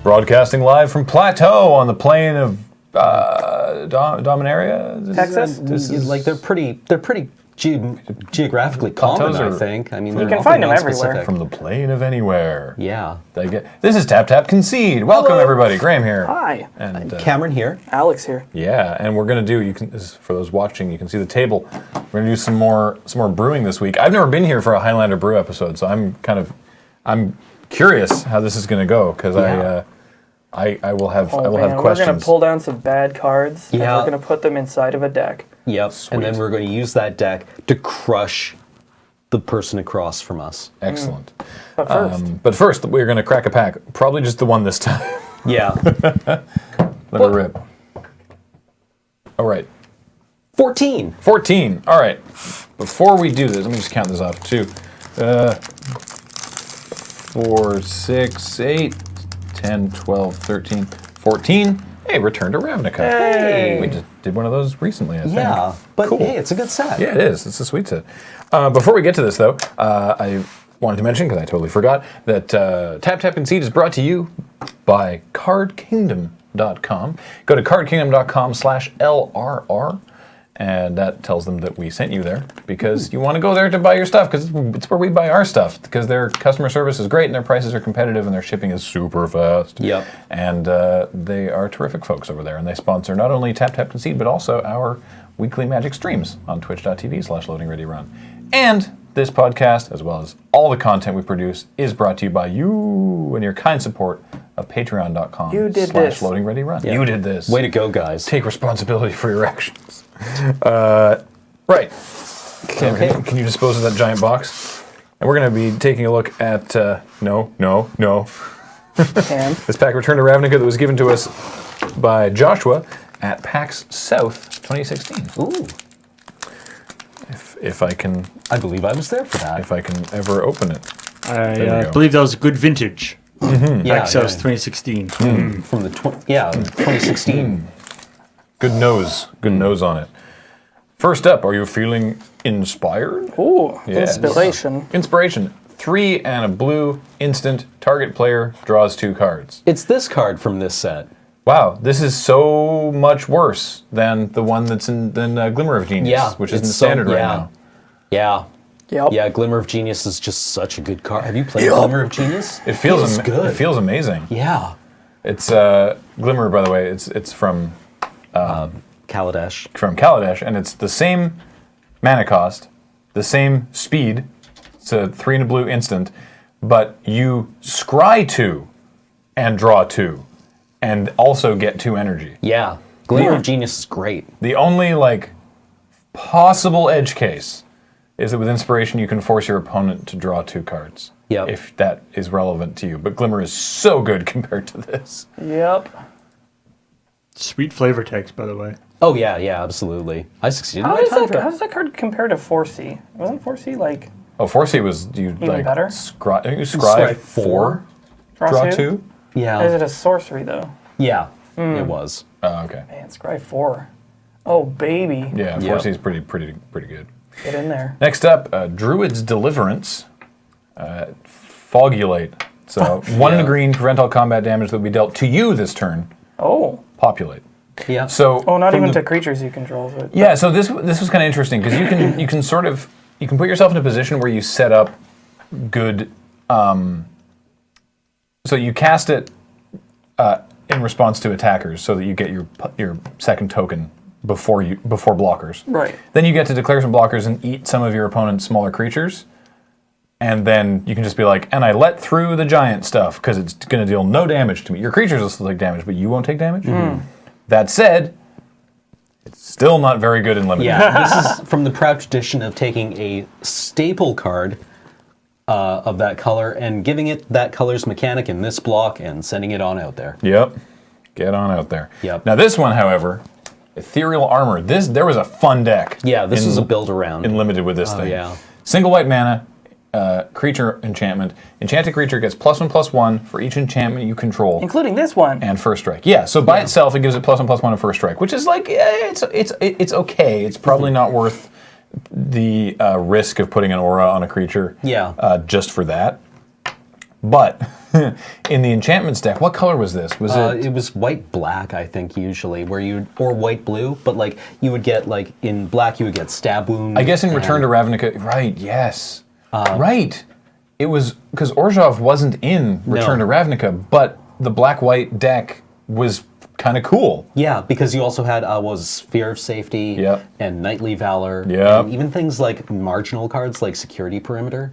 Broadcasting live from Plateau on the plain of Dominaria, Texas. Like they're pretty geographically common. I think. I mean, you can find them everywhere. From the plain of anywhere. Yeah. This is Tap Tap Concede. Welcome everybody. Graham here. Hi. And Cameron here. Alex here. Yeah, and we're gonna do. For those watching, you can see the table. We're gonna do some more brewing this week. I've never been here for a Highlander Brew episode, so I'm curious how this is gonna go because I will have questions. We're going to pull down some bad cards, and Yeah. we're going to put them inside of a deck. Yep. Sweet. And then we're going to use that deck to crush the person across from us. Excellent. But first, We're going to crack a pack. Probably just the one this time. Yeah. Let it rip. All right. 14. 14. All right. Before we do this, let me just count this off. 2, 4, 6, 8, 10, 12, 13, 14. Hey, Return to Ravnica. Hey. We just did one of those recently, I think. Yeah. But Cool. hey, it's a good set. Yeah, it is. It's a sweet set. Before we get to this, though, I wanted to mention, because I totally forgot, that Tap Tap Concede is brought to you by CardKingdom.com. Go to CardKingdom.com/LRR, and that tells them that we sent you there, because you want to go there to buy your stuff, because it's where we buy our stuff, because their customer service is great, and their prices are competitive, and their shipping is super fast. Yep. And they are terrific folks over there, and they sponsor not only Tap Tap Concede, but also our weekly Magic streams on twitch.tv/LoadingReadyRun. And this podcast, as well as all the content we produce, is brought to you by you and your kind support of patreon.com. You did this. /LoadingReadyRun. Yeah. You did this. Way to go, guys. Take responsibility for your actions. Right. Okay. Can you dispose of that giant box? And we're going to be taking a look at, no. and This pack Return to Ravnica that was given to us by Joshua at PAX South 2016. Ooh. If I can, I believe I was there for that. if I can ever open it. I There we go. believe that was a good vintage. Yeah, Access yeah. 2016. From the 2016. Good nose on it. First up, are you feeling inspired? ooh, Yes. inspiration. Inspiration. 3 and a blue, instant, target player, draws 2 cards. It's this card from this set. Wow, this is so much worse than the one that's in Glimmer of Genius, Yeah, which is in it's standard right yeah. now. Yeah. Yep. Yeah, Glimmer of Genius is just such a good card. Have you played Glimmer of Genius? It feels good. It feels amazing. Yeah. It's Glimmer, by the way. It's from Kaladesh. and it's the same mana cost, the same speed. It's a 3 and a blue instant, but you scry 2 and draw 2, and also get 2 energy. Yeah. Glimmer of Genius is great. The only possible edge case is that with Inspiration you can force your opponent to draw 2 cards. Yep. If that is relevant to you. But Glimmer is so good compared to this. Yep. Sweet flavor text, by the way. Oh, yeah, absolutely. I succeeded in How my does time that, trap. how does that card compare to 4C? Wasn't 4C like Oh, 4C was you better? scry 4, draw 2? Yeah. Is it a sorcery though? Yeah, it was. Oh, okay. Man, scry 4. Oh baby. Yeah, 4C is pretty good. Get in there. Next up, Druid's Deliverance, Fogulate. So 1 and a green, prevent all combat damage that will be dealt to you this turn. Oh. Populate. Yeah. So Oh, not from even the- to creatures you control. But Yeah, so this was kind of interesting because you can sort of put yourself in a position where you set up good. So you cast it in response to attackers, so that you get your second token before blockers. Right. Then you get to declare some blockers and eat some of your opponent's smaller creatures, and then you can just be like, and I let through the giant stuff because it's going to deal no damage to me. Your creatures will still take damage, but you won't take damage. That said, it's still not very good in limited. Yeah, this is from the proud tradition of taking a staple card of that color and giving it that color's mechanic in this block and sending it on out there. Yep. Get on out there. Yep. Now this one, however, Ethereal Armor. There was a fun deck. Yeah, this is a build around. in limited with this thing. yeah. Single white mana, creature enchantment. Enchanted creature gets +1/+1 for each enchantment you control. including this one. And first strike. Yeah, so by itself it gives it +1/+1 and first strike, which is it's okay. It's probably not worth the risk of putting an aura on a creature. Yeah. Just for that. But in the enchantments deck, what color was this? Was it? It was white black, I think, usually, or white blue, but like you would get like in black you would get stab wound. I guess in Return to Ravnica, right? Yes, right. It was because Orzhov wasn't in Return to Ravnica, but the black-white deck was kind of cool. Yeah, because you also had was Fear of Safety and Knightly Valor, and even things like marginal cards like Security Perimeter,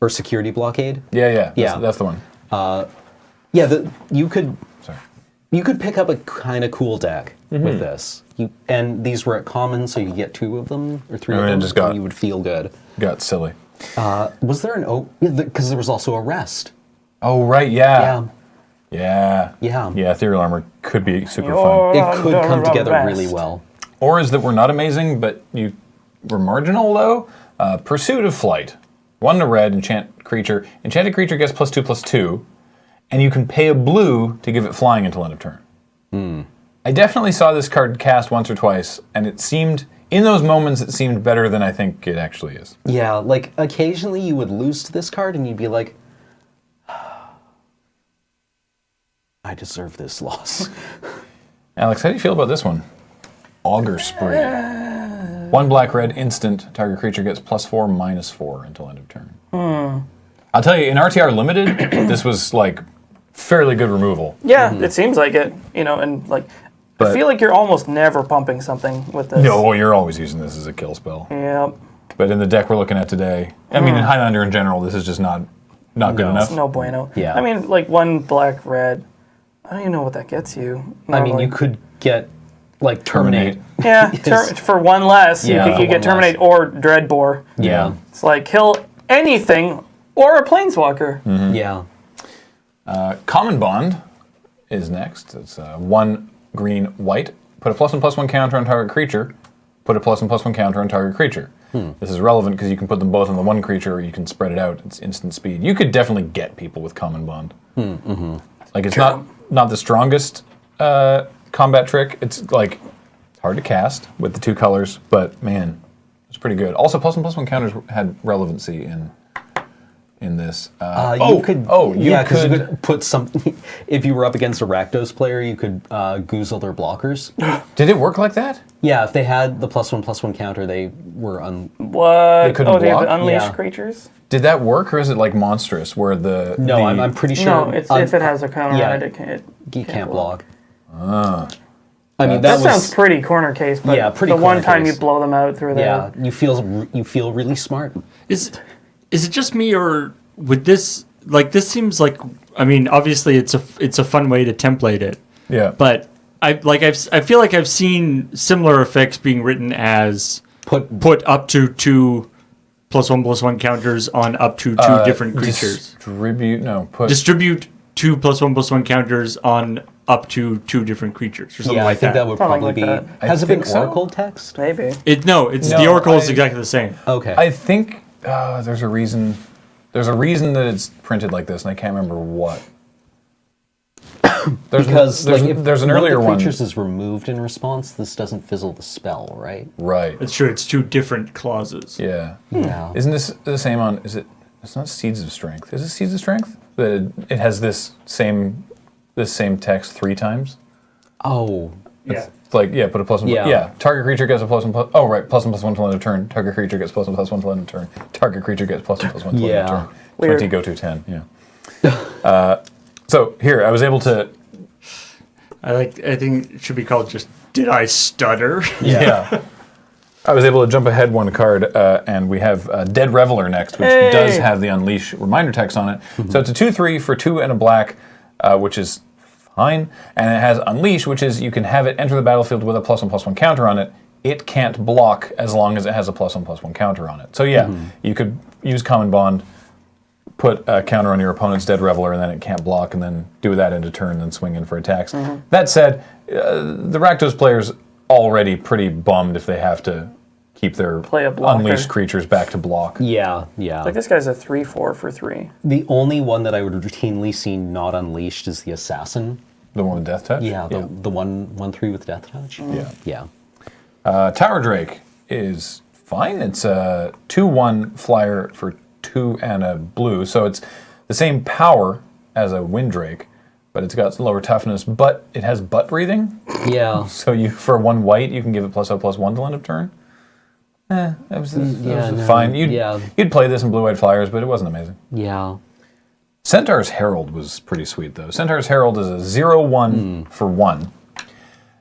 or Security Blockade. Yeah. That's the one. You could pick up a kind of cool deck with this. And these were at common, so you get 2 of them or 3 of them, and you would feel good. Got silly. Was there an because there was also a rest. Oh right, yeah. Ethereal Armor could be super fun. It could come together really well. Auras that were not amazing, but you were marginal low. Pursuit of Flight. 1 to red, enchant creature. Enchanted creature gets +2/+2, and you can pay a blue to give it flying until end of turn. I definitely saw this card cast once or twice, and it seemed, in those moments, it seemed better than I think it actually is. Yeah, like occasionally you would lose to this card and you'd be like, I deserve this loss. Alex, how do you feel about this one? Augur Spree. 1 black-red instant, target creature gets +4/-4 until end of turn. I'll tell you, in RTR Limited, this was like fairly good removal. Yeah, it seems like it. And like, I feel like you're almost never pumping something with this. No, you're always using this as a kill spell. Yep. But in the deck we're looking at today, I mean, in Highlander in general, this is just not good enough. No bueno. Yeah. I mean, like 1 black-red. I don't even know what that gets you. I mean, you could get like Terminate. Yeah, for 1 less, you get Terminate or Dreadbore. Yeah. It's like kill anything or a Planeswalker. Yeah. Common Bond is next. It's 1 green white. Put a +1/+1 counter on target creature. Put a +1/+1 counter on target creature. This is relevant because you can put them both on the 1 creature, or you can spread it out. It's instant speed. You could definitely get people with Common Bond. Like it's not the strongest combat trick. It's like hard to cast with the 2 colors, but man, it's pretty good. Also, +1/+1 counters had relevancy in this. You could put some. If you were up against a Rakdos player, you could goozle their blockers. Did it work like that? Yeah, if they had the +1/+1 counter, they were What? They couldn't they have block? unleashed creatures? Did that work, or is it like Monstrous, where the... No, I'm pretty sure... No, it's if it has a counter on it, you can't block. Ah. I mean, that sounds pretty corner case, but pretty the one corner time case. you blow them out through there. Yeah, you feel really smart. Is it just me, or would this seems like, I mean, obviously it's a fun way to template it. Yeah. But I feel like I've seen similar effects being written as put up to 2 +1/+1 counters on up to 2 different creatures. Distribute 2 +1/+1 counters on up to 2 different creatures, or something like that. I think that would Something probably like be. that. Has it been think so. Oracle text? Maybe. The Oracle is exactly the same. Okay. I think there's a reason. There's a reason that it's printed like this, and I can't remember what. Because if there's an one earlier of the one. creatures is removed in response, this doesn't fizzle the spell, right? Right. It's true. It's 2 different clauses. Yeah. Yeah. Isn't this the same on? Is it? It's not Seeds of Strength. Is it Seeds of Strength? It has this same text 3 times. Oh. Yeah. It's like put a +1. Yeah. Target creature gets a +1/+. Oh right, +1/+1 till end of turn. Target creature gets +1/+1 till end of turn. Target creature gets +1/+1 till end of turn. Weird. 20 go to 10. Yeah. So here I was able to. I think it should be called just Did I Stutter? Yeah. I was able to jump ahead 1 card, and we have Dead Reveler next, which does have the Unleash reminder text on it. So it's a 2/3 for 2 and a black, which is fine. And it has Unleash, which is you can have it enter the battlefield with a +1/+1 counter on it. It can't block as long as it has a +1/+1 counter on it. So you could use Common Bond, put a counter on your opponent's Dead Reveler, and then it can't block, and then do that into turn, and then swing in for attacks. That said, the Rakdos players already pretty bummed if they have to keep their Play a blocker. Unleashed creatures back to block. Yeah. Like this guy's a 3/4 for 3. The only one that I would routinely see not unleashed is the Assassin. The one with Death Touch? Yeah, the 1/3 with Death Touch. Yeah. Yeah. Tower Drake is fine. It's a 2/1 flyer for 2 and a blue. So it's the same power as a Windrake, but it's got lower toughness, but it has butt breathing. Yeah. So for 1 white, you can give it +0/+1 till end of turn. It was fine. You'd play this in Blue-White Flyers, but it wasn't amazing. Yeah. Centaur's Herald was pretty sweet, though. Centaur's Herald is a 0/1 for 1.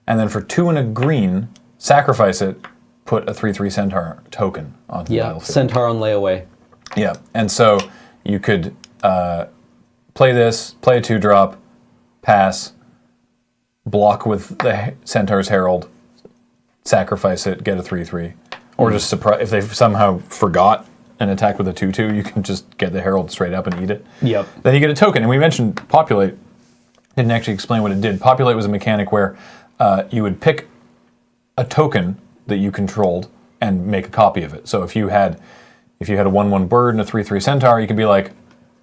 And then for 2 and a green, sacrifice it, put a 3/3 Centaur token onto the battlefield. Centaur on layaway. Yeah, and so you could play this, play a 2-drop, pass, block with the Centaur's Herald, sacrifice it, get a 3/3. Or just surprise, if they somehow forgot an attack with a 2/2, you can just get the Herald straight up and eat it. Yep. Then you get a token, and we mentioned Populate. Didn't actually explain what it did. Populate was a mechanic where you would pick a token that you controlled and make a copy of it. So if you had a 1/1 bird and a 3/3 Centaur, you could be like,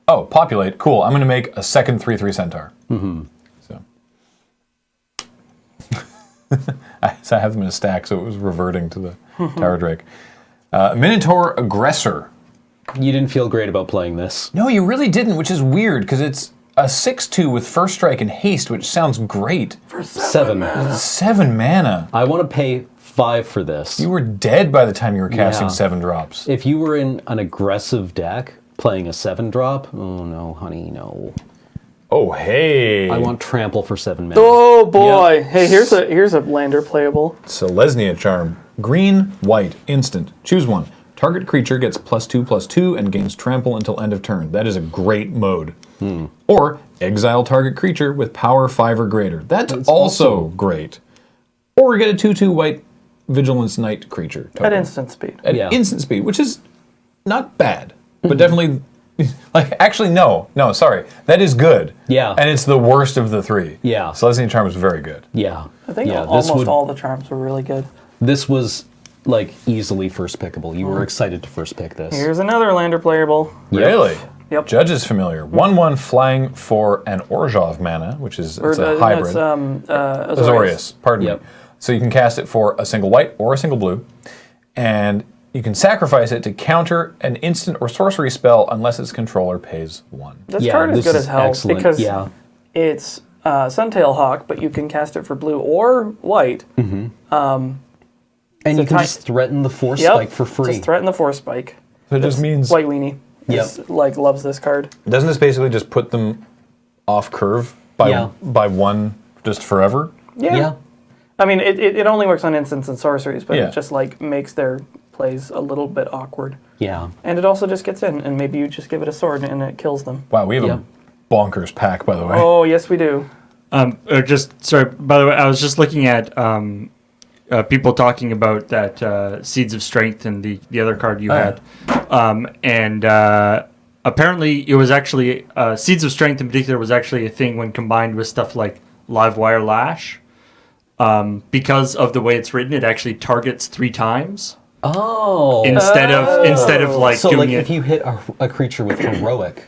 oh, Populate, cool, I'm going to make a second 3/3 Centaur. Mm-hmm. So I have them in a stack, so it was reverting to the Tower Drake. Minotaur Aggressor. You didn't feel great about playing this. No, you really didn't, which is weird, because it's a 6/2 with First Strike and Haste, which sounds great. For 7. 7 mana. I want to pay 5 for this. You were dead by the time you were casting 7 drops. If you were in an aggressive deck playing a 7-drop, oh no, honey, no. Oh, hey. I want Trample for 7 mana. Oh boy! Yep. Hey, here's a lander playable. Selesnya Charm. Green, white, instant. Choose one. Target creature gets +2/+2 and gains trample until end of turn. That is a great mode. Or exile target creature with power 5 or greater. That's also great. Or get a 2/2 white Vigilance Knight creature. Token. At instant speed. At instant speed, which is not bad, but definitely. Actually, no, sorry. That is good. Yeah. And it's the worst of the 3. Yeah. Selesnya Charm is very good. Yeah. I think almost all the charms were really good. This was, like, easily first pickable. You were excited to first pick this. Here's another lander playable. Really? Yep. Judge is familiar. 1/1 flying for an Orzhov mana, which is it's a hybrid. It's, Azorius. Pardon me. So you can cast it for a single white or a single blue, and you can sacrifice it to counter an instant or sorcery spell unless its controller pays 1. This card is good as hell because it's Suntail Hawk, but you can cast it for blue or white. And you can just threaten the Force Spike for free. Just threaten the Force Spike. So it just means White Weenie. Loves this card. Doesn't this basically just put them off curve by 1 just forever? Yeah. I mean, it only works on instants and sorceries, but it just makes their plays a little bit awkward. Yeah. And it also just gets in, and maybe you just give it a sword and it kills them. Wow, we have a bonkers pack, by the way. Oh, yes, we do. By the way, I was just looking at people talking about that Seeds of Strength and the other card you had. And apparently it was actually, Seeds of Strength in particular was actually a thing when combined with stuff like Livewire Lash. Because of the way it's written, it actually targets 3 times. Oh. Instead of like so doing like if you hit a creature with heroic.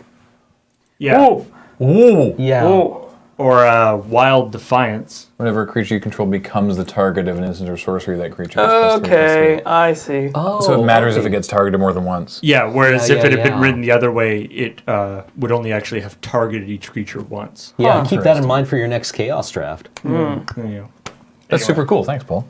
Yeah. Ooh. Yeah. Ooh. Or Wild Defiance. Whenever a creature you control becomes the target of an instant or sorcery, that creature gets Okay, I see. Oh, so it matters if it gets targeted more than once. Yeah, whereas if it had been written the other way, it would only actually have targeted each creature once. Yeah, keep that in mind for your next Chaos draft. Yeah. That's super cool. Thanks, Paul.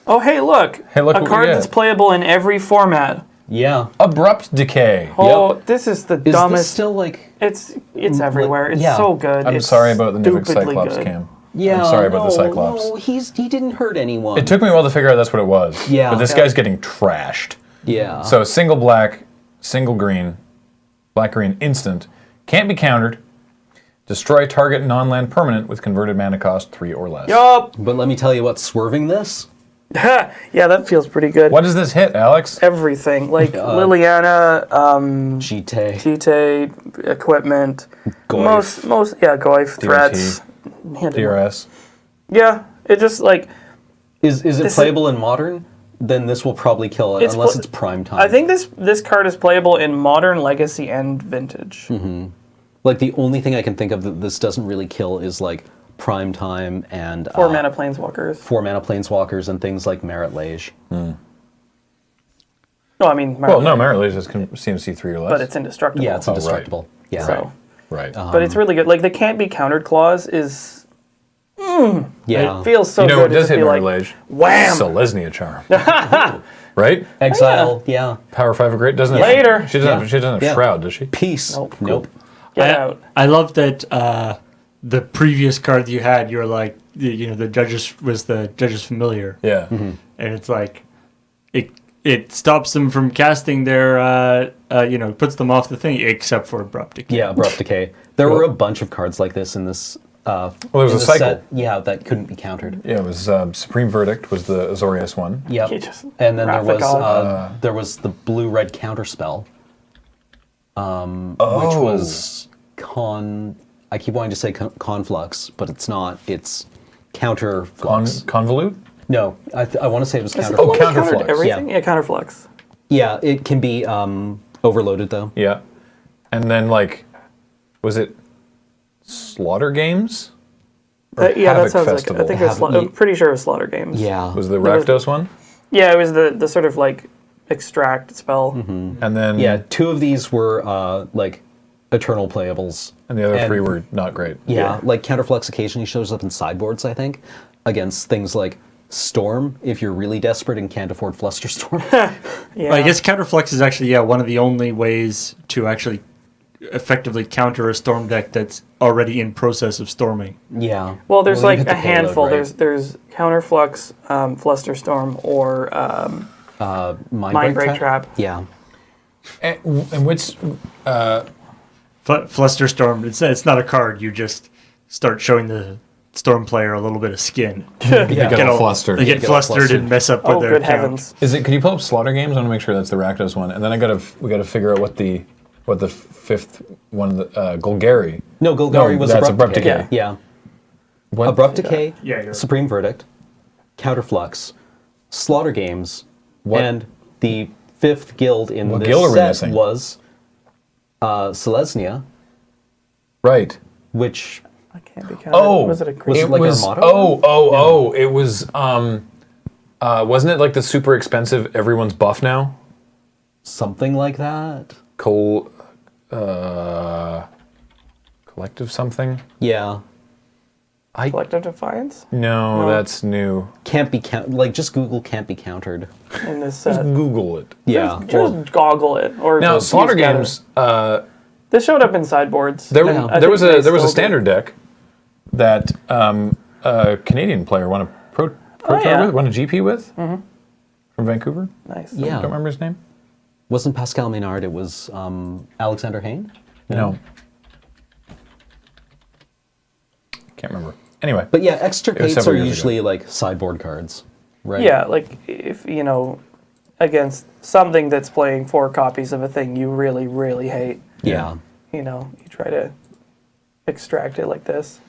Oh, hey, look. Hey, look a what card we that's get. playable in every format. Yeah. Abrupt Decay. Oh, this is the Is dumbest. this still like... It's everywhere. It's so good. I'm it's sorry about the Nivix stupidly Cyclops, good. Cam. Yeah, I'm sorry about the Cyclops. No, he didn't hurt anyone. It took me a while to figure out that's what it was. Yeah. But this guy's getting trashed. Yeah. So single black, single green, black-green instant, can't be countered, destroy target non-land permanent with converted mana cost 3 or less. Yup. But let me tell you what's swerving this. Yeah, that feels pretty good. What does this hit, Alex? Everything. Like Liliana, Cheetah. equipment. Goyf. Most Goyf, threats. DRS. Yeah, it just like... Is it playable in Modern? Then this will probably kill it, unless it's prime time. I think this card is playable in Modern, Legacy, and Vintage. Mm-hmm. Like, the only thing I can think of that this doesn't really kill is, like, prime time and... 4 mana Planeswalkers. 4 mana Planeswalkers and things like Merit Lage. No, I mean... Well, no, Merit Lage is CMC 3 or less. But it's indestructible. Yeah, it's indestructible. Right. Yeah. So, right. but it's really good. Like, the can't be countered clause is... Yeah. It feels so good. It does to hit be Merit like, Lage. wham! Selesnya Charm. Right? Exile, yeah. Power 5 of Great doesn't have... Later. She doesn't have Yeah. Shroud, does she? Peace. Nope. Get out. I love that the previous card that you had, you were like, the judges was the judge's familiar. Yeah. And it's like, it stops them from casting their, puts them off the thing, except for Abrupt Decay. Yeah, Abrupt Decay. There were a bunch of cards like this in this. Well, there was in a this cycle. set, yeah, that couldn't be countered. Yeah, it was Supreme Verdict was the Azorius one. Yep. You just And then graphic there was the blue-red counterspell, Oh. which was I keep wanting to say conflux, but it's not. It's counterflux. Convolute? No, I want to say it was Is it the counterflux. one that countered Counterflux. everything? Yeah, counterflux. Yeah, it can be overloaded though. Yeah. And then, was it Slaughter Games? Or Yeah, that Havoc sounds Festival? like. I think it's. I'm pretty sure it was Slaughter Games. Yeah. Was the was- Rakdos one? Yeah, it was the sort of like extract spell. And then... Yeah, two of these were eternal playables. And the other And- three were not great. Yeah, like counterflux occasionally shows up in sideboards, I think, against things like Storm, if you're really desperate and can't afford Flusterstorm. Yeah. I guess Counterflux is actually, one of the only ways to actually effectively counter a Storm deck that's already in process of storming. Yeah. Well, there's you like hit a the payload, handful. right? There's Counterflux, Flusterstorm, or Mind Break Trap. Yeah. And which... Flusterstorm, it's not a card. You just start showing the Storm player a little bit of skin. They get all flustered. They get Get all flustered flustered. and mess up with Oh, their good count. heavens! Could you pull up Slaughter Games? I want to make sure that's the Rakdos one. And then we got to figure out what the fifth one, Golgari. No, Golgari was that's Abrupt Decay. Decay. Yeah. What? Abrupt Decay, Yeah, you're- Supreme Verdict, Counterflux, Slaughter Games, What? and the fifth guild in What this guild are we set missing? was Selesnya, Right. which I can't be counted. Oh, Was it a Was creature? it like was, Armada? it was, wasn't it like the super expensive Everyone's Buff Now? something like that. Collective something? Yeah. Collective Defiance No, No. that's new. Can't be just Google can't be countered. in this Just set. Google it. Yeah. Just goggle it. Or Now, just Slaughter use that. Games, This showed up in sideboards. there, and I there think was they a still do. standard deck that a Canadian player won a pro tour yeah. with, won a GP with from Vancouver. Nice. Yeah. Don't remember his name. Wasn't Pascal Maynard, it was Alexander Hain? No. Can't remember. Anyway. But yeah, extirpates several are years usually like sideboard cards, right? Yeah, like if against something that's playing 4 copies of a thing you really, really hate. Yeah. You try to extract it like this.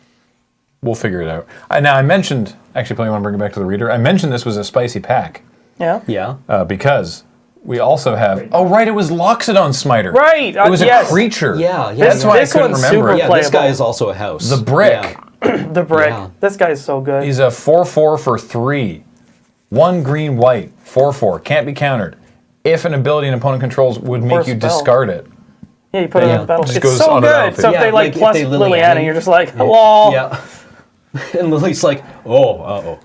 We'll figure it out. Now, I mentioned, actually, probably want to bring it back to the reader. I mentioned this was a spicy pack Yeah. Yeah. because we also have. Oh, right, it was Loxodon Smiter. Right. It was yes. a creature. Yeah, yeah. That's why I This couldn't one's remember super it. Yeah, this guy playable. is also a house. The brick. Yeah. The brick. Yeah. This guy's so good. He's a 4/4 for 3. 1 green, white. 4/4. Can't be countered. If an ability an opponent controls would make you spell. discard it. Yeah, you put it Yeah. on the battle. Just It's goes so on the good. battlefield. So if Yeah, they like, if plus they Liliana, Liliana, you're just like, hello. Yeah. And Lily's like, oh,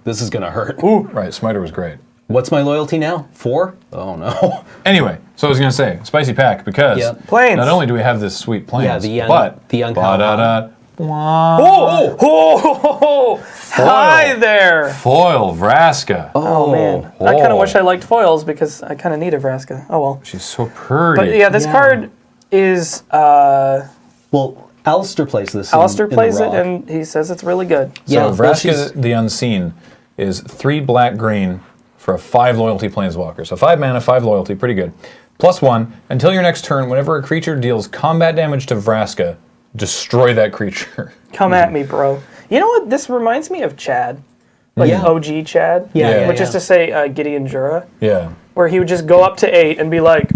this is gonna hurt. Right, Smiter was great. What's my loyalty now? 4? Oh no. Anyway, so I was going to say, spicy pack, because Yeah. Planes. not only do we have this sweet planes, Yeah, the young- but the young ba-da-da, wah, Oh, hi there. foil Vraska. Oh, man. I kind of wish I liked foils because I kind of need a Vraska. Oh, well. She's so pretty. But yeah, this Yeah. card is, Well, Alistair plays this. Alistair in plays the it Rock. and he says it's really good. So Yeah, well, Vraska she's- the Unseen is 3 black green for a 5 loyalty planeswalker. So 5 mana, 5 loyalty, pretty good. +1, until your next turn, whenever a creature deals combat damage to Vraska, destroy that creature. Come at me, bro. You know what? This reminds me of Chad. Like Yeah. OG Chad. Yeah, Which is to say Gideon Jura. Yeah. Where he would just go up to 8 and be like,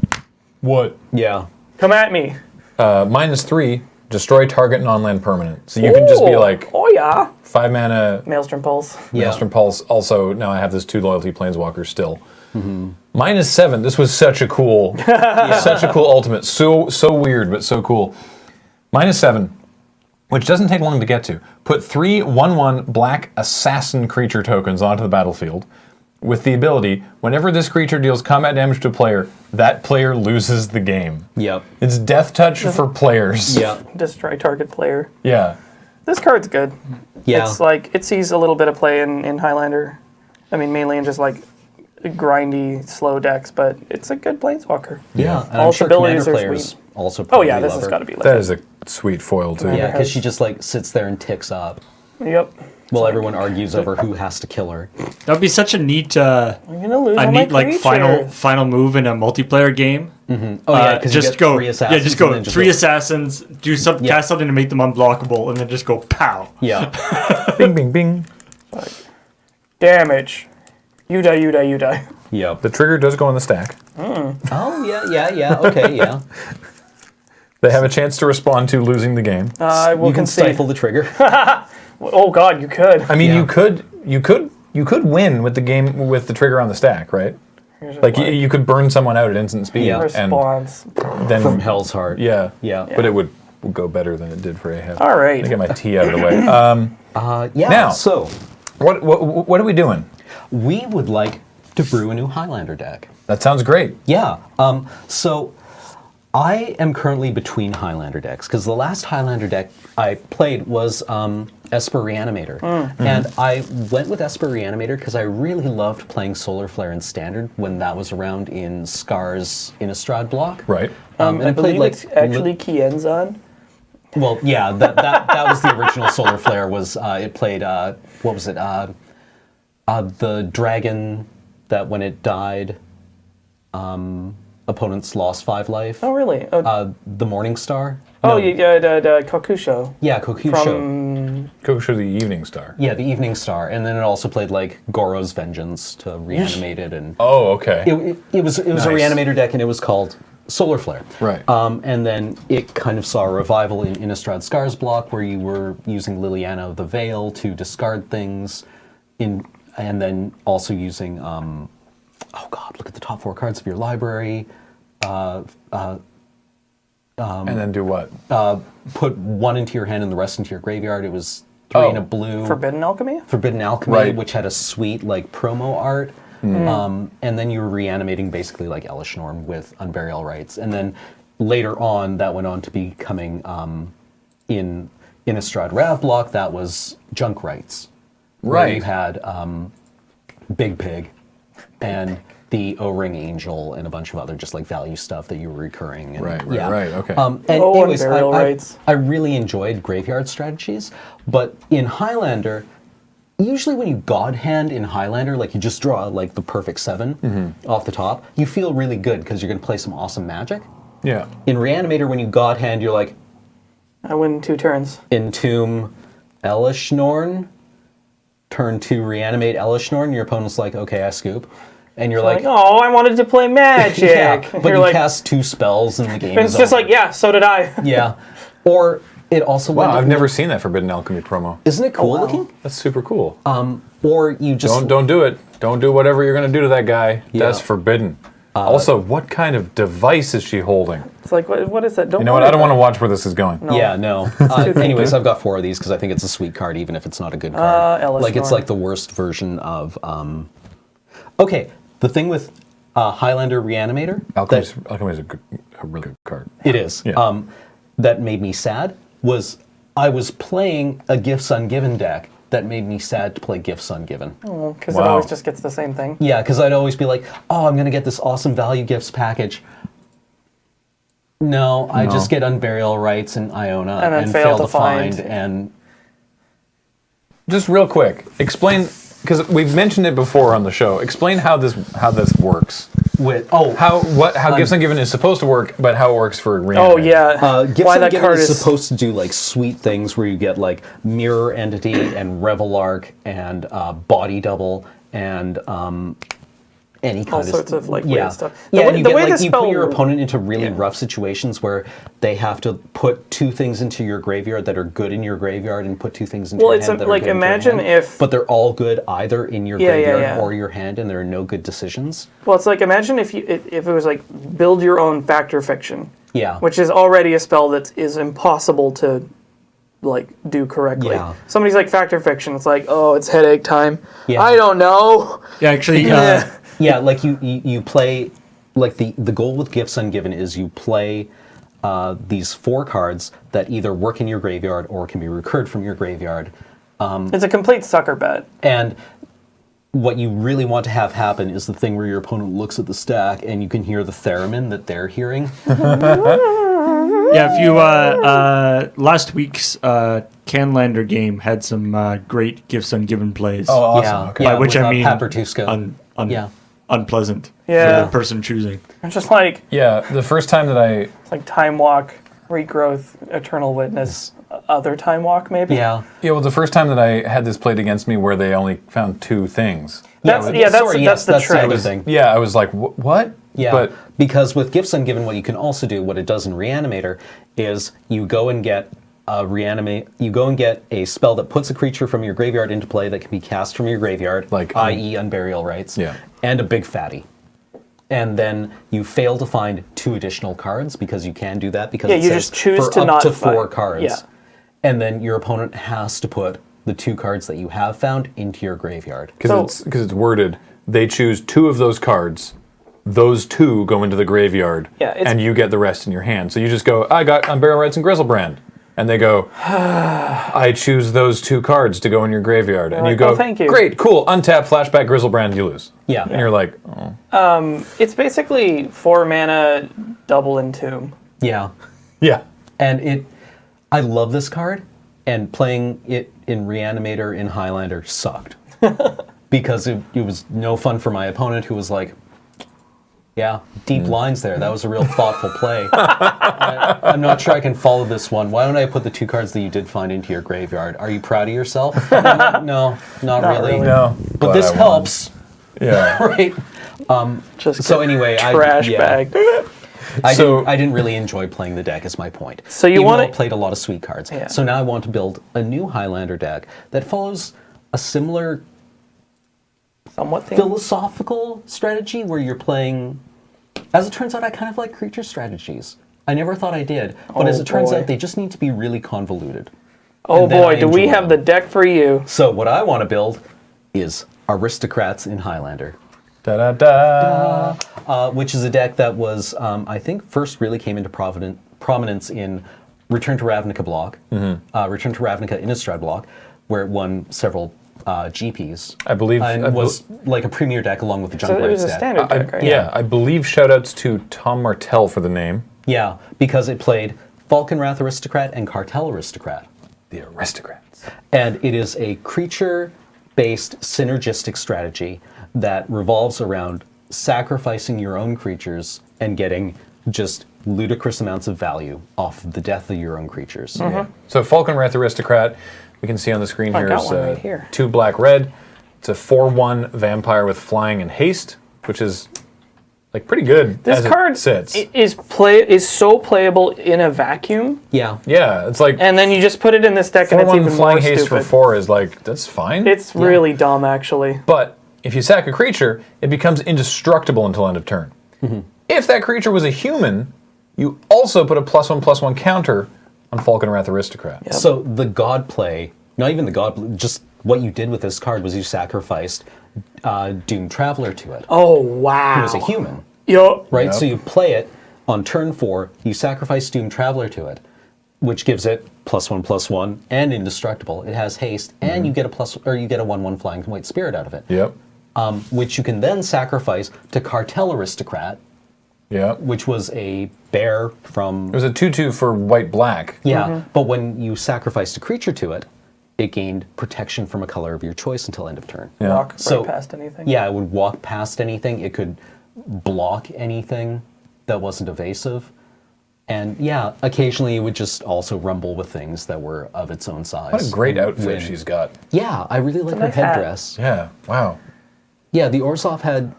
What? Yeah. come at me. -3, destroy target non-land permanent. So you can just be Ooh. like, Oh, yeah. 5 mana, Maelstrom Pulse. Yeah. Maelstrom Pulse. Also, now I have this 2 loyalty planeswalker still. -7. This was such a cool, such a cool ultimate. So weird, but so cool. -7, which doesn't take long to get to. Put 3 1/1 black assassin creature tokens onto the battlefield with the ability, whenever this creature deals combat damage to a player, that player loses the game. Yep. It's death touch for players. Yep. Destroy target player. Yeah. This card's good. Yeah. It's like, it sees a little bit of play in Highlander. I mean, mainly in just like grindy, slow decks, but it's a good planeswalker. Yeah. And All I'm sure abilities Commander are players sweet. also Oh probably yeah, this love has her. got to be like That is a sweet foil, too. Yeah, because she just like sits there and ticks up Yep. while everyone argues over who has to kill her. That'd be such a neat, I'm gonna lose all my like creatures. final move in a multiplayer game. Oh yeah, because you Just get go, 3 assassins. just go and then 3 assassins, do some Yeah. cast something to make them unblockable, and then just go pow. Yeah. Bing, bing, bing. Damage. You die, you die, you die. Yep. The trigger does go on the stack. Oh yeah. Okay, yeah. They have a chance to respond to losing the game. I will You can concede. stifle the trigger. Oh god, you could. I mean, Yeah. you could win with the game with the trigger on the stack, right? Like you could burn someone out at instant speed, Yeah. Response. and then From Hell's Heart. yeah, Yeah. but it would go better than it did for Ahab. All right. Let me get my tea out of the way. Yeah. Now- So What are we doing? we would like to brew a new Highlander deck. That sounds great. Yeah. So I am currently between Highlander decks because the last Highlander deck I played was Esper Reanimator. And I went with Esper Reanimator because I really loved playing Solar Flare in Standard when that was around in Scar's Innistrad block. Right. And I believe it's actually Kienzan. Well, yeah, that was the original Solar Flare. Was it played? What was it? The dragon that when it died, opponents lost 5 life. Oh really? The Morning Star. Oh, No. yeah, Kokusho. Yeah, Kokusho. Kokusho the Evening Star. Yeah, the Evening Star, and then it also played like Goro's Vengeance to reanimate it, and Oh, okay. it was a reanimator deck, and it was called Solar Flare. Right. And then it kind of saw a revival in Innistrad Scar's block, where you were using Liliana of the Veil to discard things, and then also using oh god, look at the top 4 cards of your library. And then do what? Put 1 into your hand and the rest into your graveyard. It was 3 in a blue. Forbidden Alchemy? Forbidden Alchemy, Right. which had a sweet like promo art. And then you were reanimating basically like Elish Norn with Unburial Rites. And then later on, that went on to becoming in Innistrad Rav block, that was Junk Rites. Where Right. you had Big Pig and the O-Ring Angel and a bunch of other just like value stuff that you were recurring. And, Right, yeah. okay. And Oh, anyways, and burial rights. I really enjoyed graveyard strategies, but in Highlander, usually when you God Hand in Highlander, like you just draw like the perfect 7 off the top, you feel really good because you're going to play some awesome magic. Yeah. In Reanimator, when you God Hand, you're like, I win 2 turns. Entomb Elish Norn, turn 2 reanimate Elish Norn, your opponent's like, okay, I scoop. And you're like, oh, I wanted to play Magic. yeah, but You're you like, cast 2 spells and the game and is it's just over. like, yeah, so did I. Yeah. Or it also Wow, went I've never seen that Forbidden Alchemy promo. Isn't it cool wow. looking? That's super cool. Or you just Don't do it. Don't do whatever you're going to do to that guy. Yeah. That's forbidden. Also, what kind of device is she holding? It's like, what is that? Don't You know what? worry I don't want to about watch where this is going. Yeah, no. Anyways, I've got 4 of these because I think it's a sweet card, even if it's not a good card. Ellis Like it's Norn. like the worst version of. Okay, the thing with Highlander Reanimator. Alchemy is a really good card. It is. Yeah. That made me sad was I was playing a Gifts Ungiven deck that made me sad to play Gifts Ungiven. it. Because Wow. it always just gets the same thing. Yeah, because I'd always be like, oh, I'm going to get this awesome value gifts package. No, I just get Unburial Rights and Iona And then and fail fail to find. and Just real quick, explain, because we've mentioned it before on the show. Explain how this works. with How Gifts Ungiven is supposed to work, but how it works for Reanimator. Oh, yeah. Gifts Why that Ungiven card is is supposed to do like sweet things where you get like Mirror Entity and Revelark and Body Double and any kind All of sorts of, like, yeah. weird stuff. Yeah, and you The get, way like, the you put spell- your opponent into really rough situations where they have to put 2 things into your graveyard that are good in your graveyard and put 2 things into Well, your it's hand that are like, good in your imagine hand. if- But they're all good either in your Yeah, graveyard yeah. or your hand, and there are no good decisions. Well, it's like, imagine if it was like build your own Factor Fiction, Yeah. which is already a spell that is impossible to like do correctly. Yeah. Somebody's like Factor Fiction, it's like, oh, it's headache time. Yeah. I don't know. Yeah, actually, Yeah, like you play, like the goal with Gifts Ungiven is you play these 4 cards that either work in your graveyard or can be recurred from your graveyard. It's a complete sucker bet. And what you really want to have happen is the thing where your opponent looks at the stack and you can hear the theremin that they're hearing. yeah. If you last week's Canlander game had some great gifts ungiven plays. Oh, awesome. Yeah, Okay. yeah, By which with, I mean Pat Bertusco. Yeah. unpleasant Yeah. for the person choosing. It's just like Yeah, the first time that I it's like Time Walk, Regrowth, Eternal Witness, other Time Walk maybe. Yeah. well, the first time that I had this played against me where they only found 2 things. That's Yeah, that's sorry, yes, the that's the trick. other thing. Yeah, I was like, what? Yeah, But because with Gifts Ungiven, what you can also do, what it does in Reanimator, is you go and get You go and get a spell that puts a creature from your graveyard into play that can be cast from your graveyard, Like, i.e., Unburial Rites, Yeah. and a big fatty. And then you fail to find 2 additional cards because you can do that because Yeah, it you says just choose for to up not to find- 4 cards. yeah. And then your opponent has to put the 2 cards that you have found into your graveyard. because it's worded, they choose 2 of those cards. Those 2 go into the graveyard, Yeah, it's- and you get the rest in your hand. So you just go, I got Unburial Rites and Grizzlebrand. And they go, I choose those 2 cards to go in your graveyard. And you like, go, "Oh, thank you." Great, cool, untap, flashback, Grizzlebrand, you lose. Yeah. And you're like, oh. It's basically 4 mana double entomb. Yeah. Yeah. And I love this card, and playing it in Reanimator in Highlander sucked. Because it was no fun for my opponent, who was like, yeah, deep lines there. That was a real thoughtful play. I'm not sure I can follow this one. Why don't I put the 2 cards that you did find into your graveyard? Are you proud of yourself? No, not really. No. But Glad this I won. helps, Yeah. right? Just So get anyway, trash yeah. bagged. I So- didn't really enjoy playing the deck, is my point. So you Even wanna- though I played a lot of sweet cards. Yeah. So now I want to build a new Highlander deck that follows a similar Somewhat thing. philosophical strategy where you're playing. As it turns out, I kind of like creature strategies. I never thought I did, but as Oh, it turns boy. out, they just need to be really convoluted. Oh and then I boy, do we enjoy have them. the deck for you. So what I want to build is Aristocrats in Highlander, Da da da. which is a deck that was, I think, first really came into prominence in Return to Ravnica block, Return to Ravnica Innistrad block, where it won several GPs. I believe- and I was like a premier deck along with the So Jungle it was Raids a deck. standard deck, right? Yeah, I believe shoutouts to Tom Martell for the name. Yeah, because it played Falconwrath Aristocrat and Cartel Aristocrat. The Aristocrats. And it is a creature-based synergistic strategy that revolves around sacrificing your own creatures and getting just ludicrous amounts of value off of the death of your own creatures. So Falconwrath Aristocrat, we can see on the screen I here got is one right here. 2 black red. It's a 4/1 vampire with flying and haste, which is like pretty good This as card it sits. is so playable in a vacuum, Yeah. Yeah, it's like and then you just put it in this deck, and it's 4/1 even flying more haste stupid. for 4 is like, that's fine. It's really dumb, actually. But if you sack a creature, it becomes indestructible until end of turn. If that creature was a human, you also put a +1/+1 counter on Falconwrath Aristocrat. So the god play, not even the god play, just what you did with this card was you sacrificed Doomed Traveler to it. Oh wow! He was a human, Yup. right? Yep. So you play it on turn 4, you sacrifice Doomed Traveler to it, which gives it +1/+1 and indestructible. It has haste, and you get a 1/1 flying white spirit out of it. Yep. Which you can then sacrifice to Cartel Aristocrat, Yep. which was a bear from... It was a 2/2 for white-black. Yeah, but when you sacrificed a creature to it, it gained protection from a color of your choice until end of turn. Yeah. Walk So- right past anything. Yeah, it would walk past anything. It could block anything that wasn't evasive. And yeah, occasionally it would just also rumble with things that were of its own size. What a great and outfit win. she's got. Yeah, I really like a her nice hat. headdress. Yeah, wow. Yeah, the Orzhov had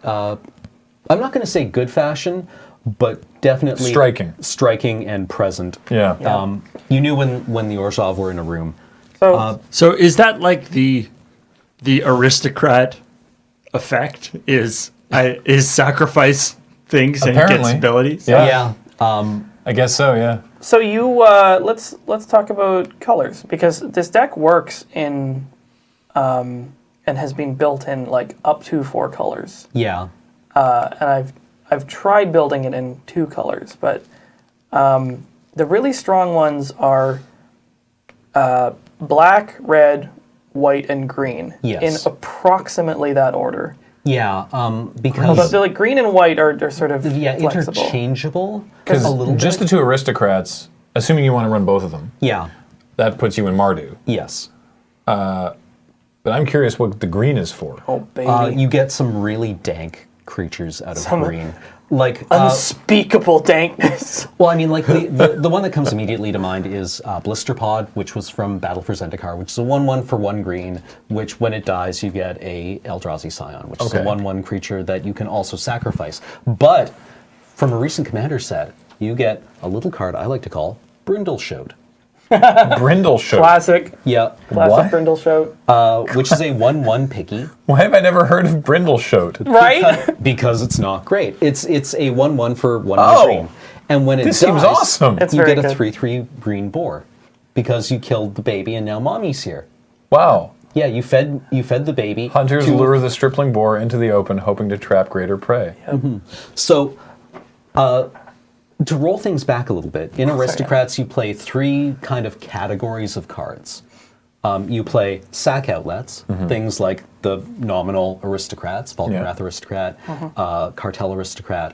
I'm not going to say good fashion, but definitely striking and present. Yeah. You knew when the Orzhov were in a room. So is that like the aristocrat effect? Is sacrifice things Apparently. and gets abilities? Yeah. Yeah. I guess so. Yeah. So you let's talk about colors, because this deck works in and has been built in like up to 4 colors. Yeah. And I've tried building it in 2 colors, but the really strong ones are black, red, white, and green. Yes. In approximately that order. Yeah. Although Because they're like green and white are sort of flexible. interchangeable. Because a little just bit. the 2 aristocrats, assuming you want to run both of them, Yeah. that puts you in Mardu. Yes. But I'm curious what the green is for. Oh baby. You get some really dank creatures out of green. Like Unspeakable dankness. well, I mean, like the one that comes immediately to mind is Blister Pod, which was from Battle for Zendikar, which is a 1/1 for 1 green, which when it dies you get a Eldrazi Scion, which is a 1/1 creature that you can also sacrifice. But from a recent commander set, you get a little card I like to call Brindleshote. Brindleshote. Classic. Yeah. What? Brindleshote. Which is a 1/1 picky. Why have I never heard of Brindleshote? Right? Because it's not great. It's a 1/1 for 1 Oh! green. And when it This dies, seems awesome. It's you very get a good. 3/3 green boar. Because you killed the baby and now mommy's here. Wow. Yeah, you fed the baby. Hunters to- lure the stripling boar into the open, hoping to trap greater prey. So, to roll things back a little bit, in Aristocrats you play 3 kind of categories of cards. You play sack outlets, things like the nominal aristocrats, Falkenrath aristocrat, cartel aristocrat,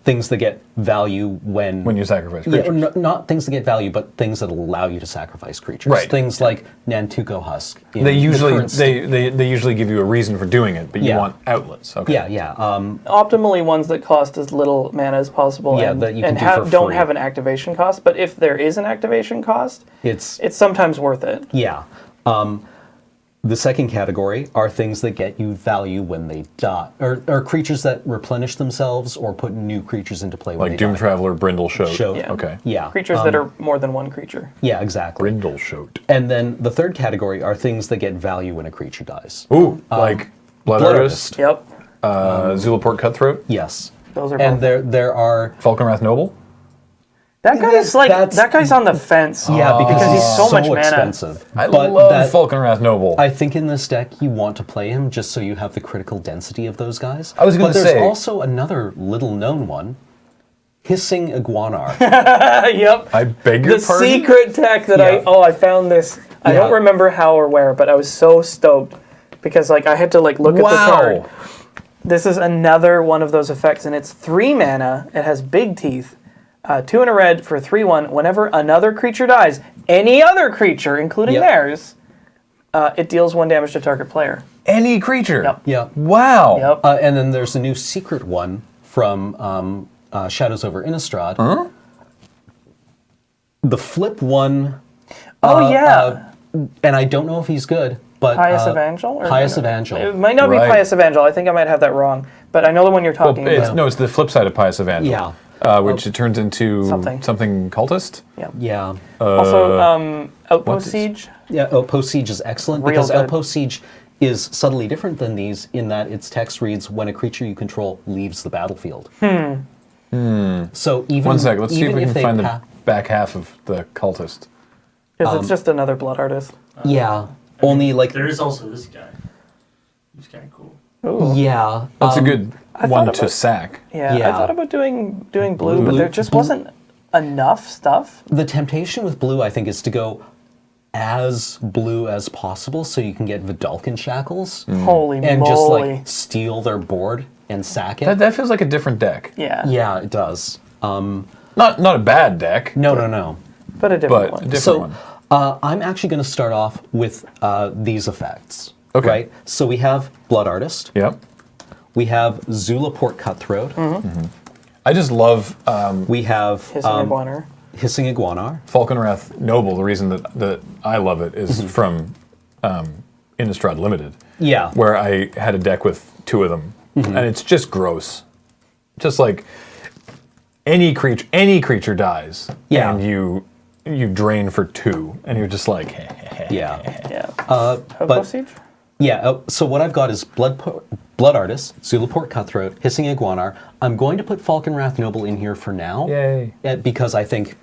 things that get value when you sacrifice creatures. Yeah, not things that get value, but things that allow you to sacrifice creatures. Right. Things like Nantuko Husk. in They the usually current state. they usually give you a reason for doing it, but you Yeah. want outlets. Okay. Yeah. Optimally ones that cost as little mana as possible Yeah, and, that you can and do for don't free. have an activation cost. But if there is an activation cost, It's sometimes worth it. Yeah. The second category are things that get you value when they die, or creatures that replenish themselves or put new creatures into play when Like they Doom die. Traveler, Brindleshote. Shote. Yeah. Okay. Yeah. Creatures that are more than one creature. Yeah, exactly. Brindleshote. And then the third category are things that get value when a creature dies. Ooh, like Blood Blood Artist, Yep. Zulaport Cutthroat, Yes. Those are And both. there are Falkenrath Noble. That guy is like that's- that guy's on the fence. because he's so much mana. expensive. I But love that- Falkenrath Noble. I think in this deck you want to play him just so you have the critical density of those guys. I was gonna But say- there's also another little known one, Hissing Iguanar. Yep. I beg your The pardon? secret tech that Yeah. I found this. I Yeah. don't remember how or where, but I was so stoked because like I had to like look at the card. Wow. This is another one of those effects, and it's 3 mana. It has big teeth. 2 and a red for 3/1. Whenever another creature dies, any other creature, including Yep. theirs, it deals 1 damage to target player. Any creature. Yep. Yeah. Wow. Yep. And then there's a new secret one from Shadows over Innistrad. Huh? The flip one, Oh yeah, and I don't know if he's good, but Pious Evangel. Or Pious Evangel. It might not Right. be Pious Evangel. I think I might have that wrong, but I know the one you're Well, talking it's, about. no, it's the flip side of Pious Evangel. Yeah. Which it turns into Something. cultist. Yeah. Also, Outpost is- Siege. Yeah, Outpost Siege is excellent Real because good. Outpost Siege is subtly different than these in that its text reads when a creature you control leaves the battlefield. So even One sec. Let's see if even we can they find the pa- back half of the cultist. Because it's just another blood artist. Yeah, only like There is also this guy. He's kind of cool. yeah. That's a good I one thought to about- sack. Yeah, I Yeah. thought about doing blue, but Blue- there just blue- wasn't enough stuff. The temptation with blue, I think, is to go as blue as possible so you can get Vidalcan shackles Holy and moly! just like steal their board and sack it. That feels like a different deck. Yeah, Yeah, it does. Not a bad deck, No. but a different but a one. different So one. I'm actually going to start off with these effects. Okay. Right? So we have Blood Artist. Yep. We have Zulaport Cutthroat. I just love We have Hissing Iguanar. Hissing Iguanar. Falkenrath Noble. The reason that I love it is from Innistrad Limited, Yeah. where I had a deck with 2 of them, and it's just gross. just like any creature dies, Yeah. and you drain for 2, and you're just like, Yeah. Yeah. But Outpost Siege? yeah, so what I've got is Blood Artist, Zulaport Cutthroat, Hissing Iguanar. I'm going to put Falconwrath Noble in here for now. Yay. Because I think,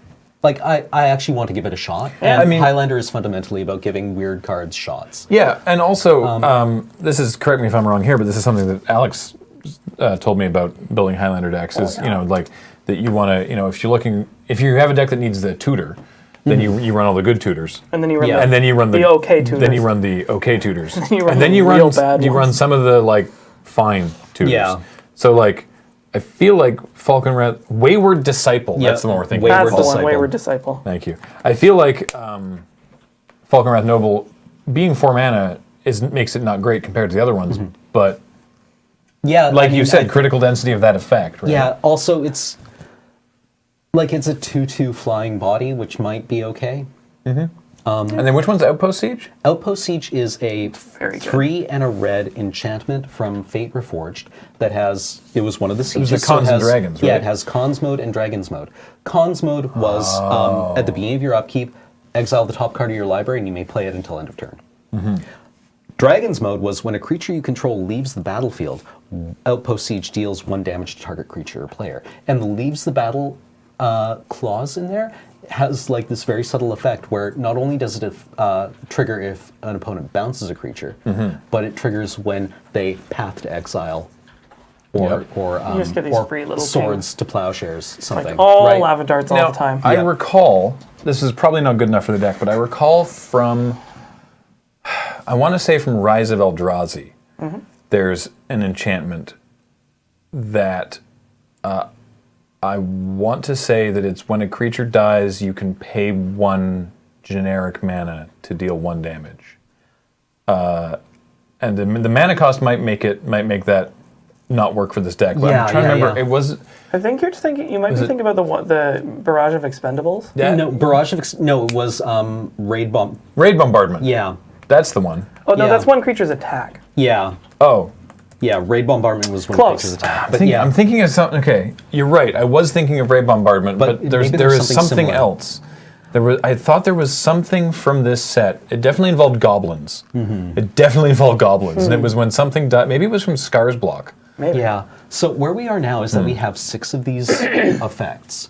like, I actually want to give it a shot. Yeah. And I mean- Highlander is fundamentally about giving weird cards shots. Yeah, and also, this is, correct me if I'm wrong here, but this is something that Alex told me about building Highlander decks, is, like, that you want to, if you have a deck that needs the tutor, then you run all the good tutors. And then you run Yeah. the, And then you run the okay tutors. Then you run the okay tutors. You run and then the you real run bad you run ones. some of the like fine tutors. Yeah. So like I feel like Falconwrath Wayward Disciple. Yeah, That's the one we're thinking. Wayward That's the one, Disciple. Wayward Disciple. Thank you. I feel like Falconwrath Noble being 4 mana makes it not great compared to the other ones, but Yeah, like you said, critical density of that effect. Right? Yeah, also it's like it's a 2/2 flying body, which might be okay. And then which one's Outpost Siege? Outpost Siege is a Very good. 3 and a red enchantment from Fate Reforged that has, it was one of the sieges. was the Cons it and has, Dragons, Yeah, right? it has Cons mode and Dragons mode. Cons mode was, at the beginning of your upkeep, exile the top card of your library and you may play it until end of turn. Dragons mode was when a creature you control leaves the battlefield, Outpost Siege deals 1 damage to target creature or player. And the leaves the battle clause in there has like this very subtle effect where not only does it trigger if an opponent bounces a creature, but it triggers when they path to exile or You just get these or free little swords to plowshares, something. Like all Right. lava darts Now, all the time. I Yeah. recall, this is probably not good enough for the deck, but I recall from, I want to say from Rise of Eldrazi, there's an enchantment that I want to say that it's when a creature dies, you can pay 1 generic mana to deal 1 damage. And the mana cost might make that not work for this deck. But Yeah, I'm trying to yeah, remember. yeah. It was. I think you're just thinking, you might be it- thinking about the Barrage of Expendables. Yeah. No, Barrage of no, it was Raid Bomb. Raid Bombardment. Yeah, That's the one. Oh, no, Yeah. that's one creature's attack. yeah, Oh. yeah. Raid Bombardment was when Close. creatures attack. I'm But thinking, yeah, I'm thinking of something. Okay, you're right. I was thinking of Raid Bombardment, but But there maybe is there's something something similar. else. I thought there was something from this set. It definitely involved goblins. It definitely involved goblins, and it was when something died. Maybe it was from Scar's block. Maybe. Yeah. So where we are now is that we have 6 of these effects.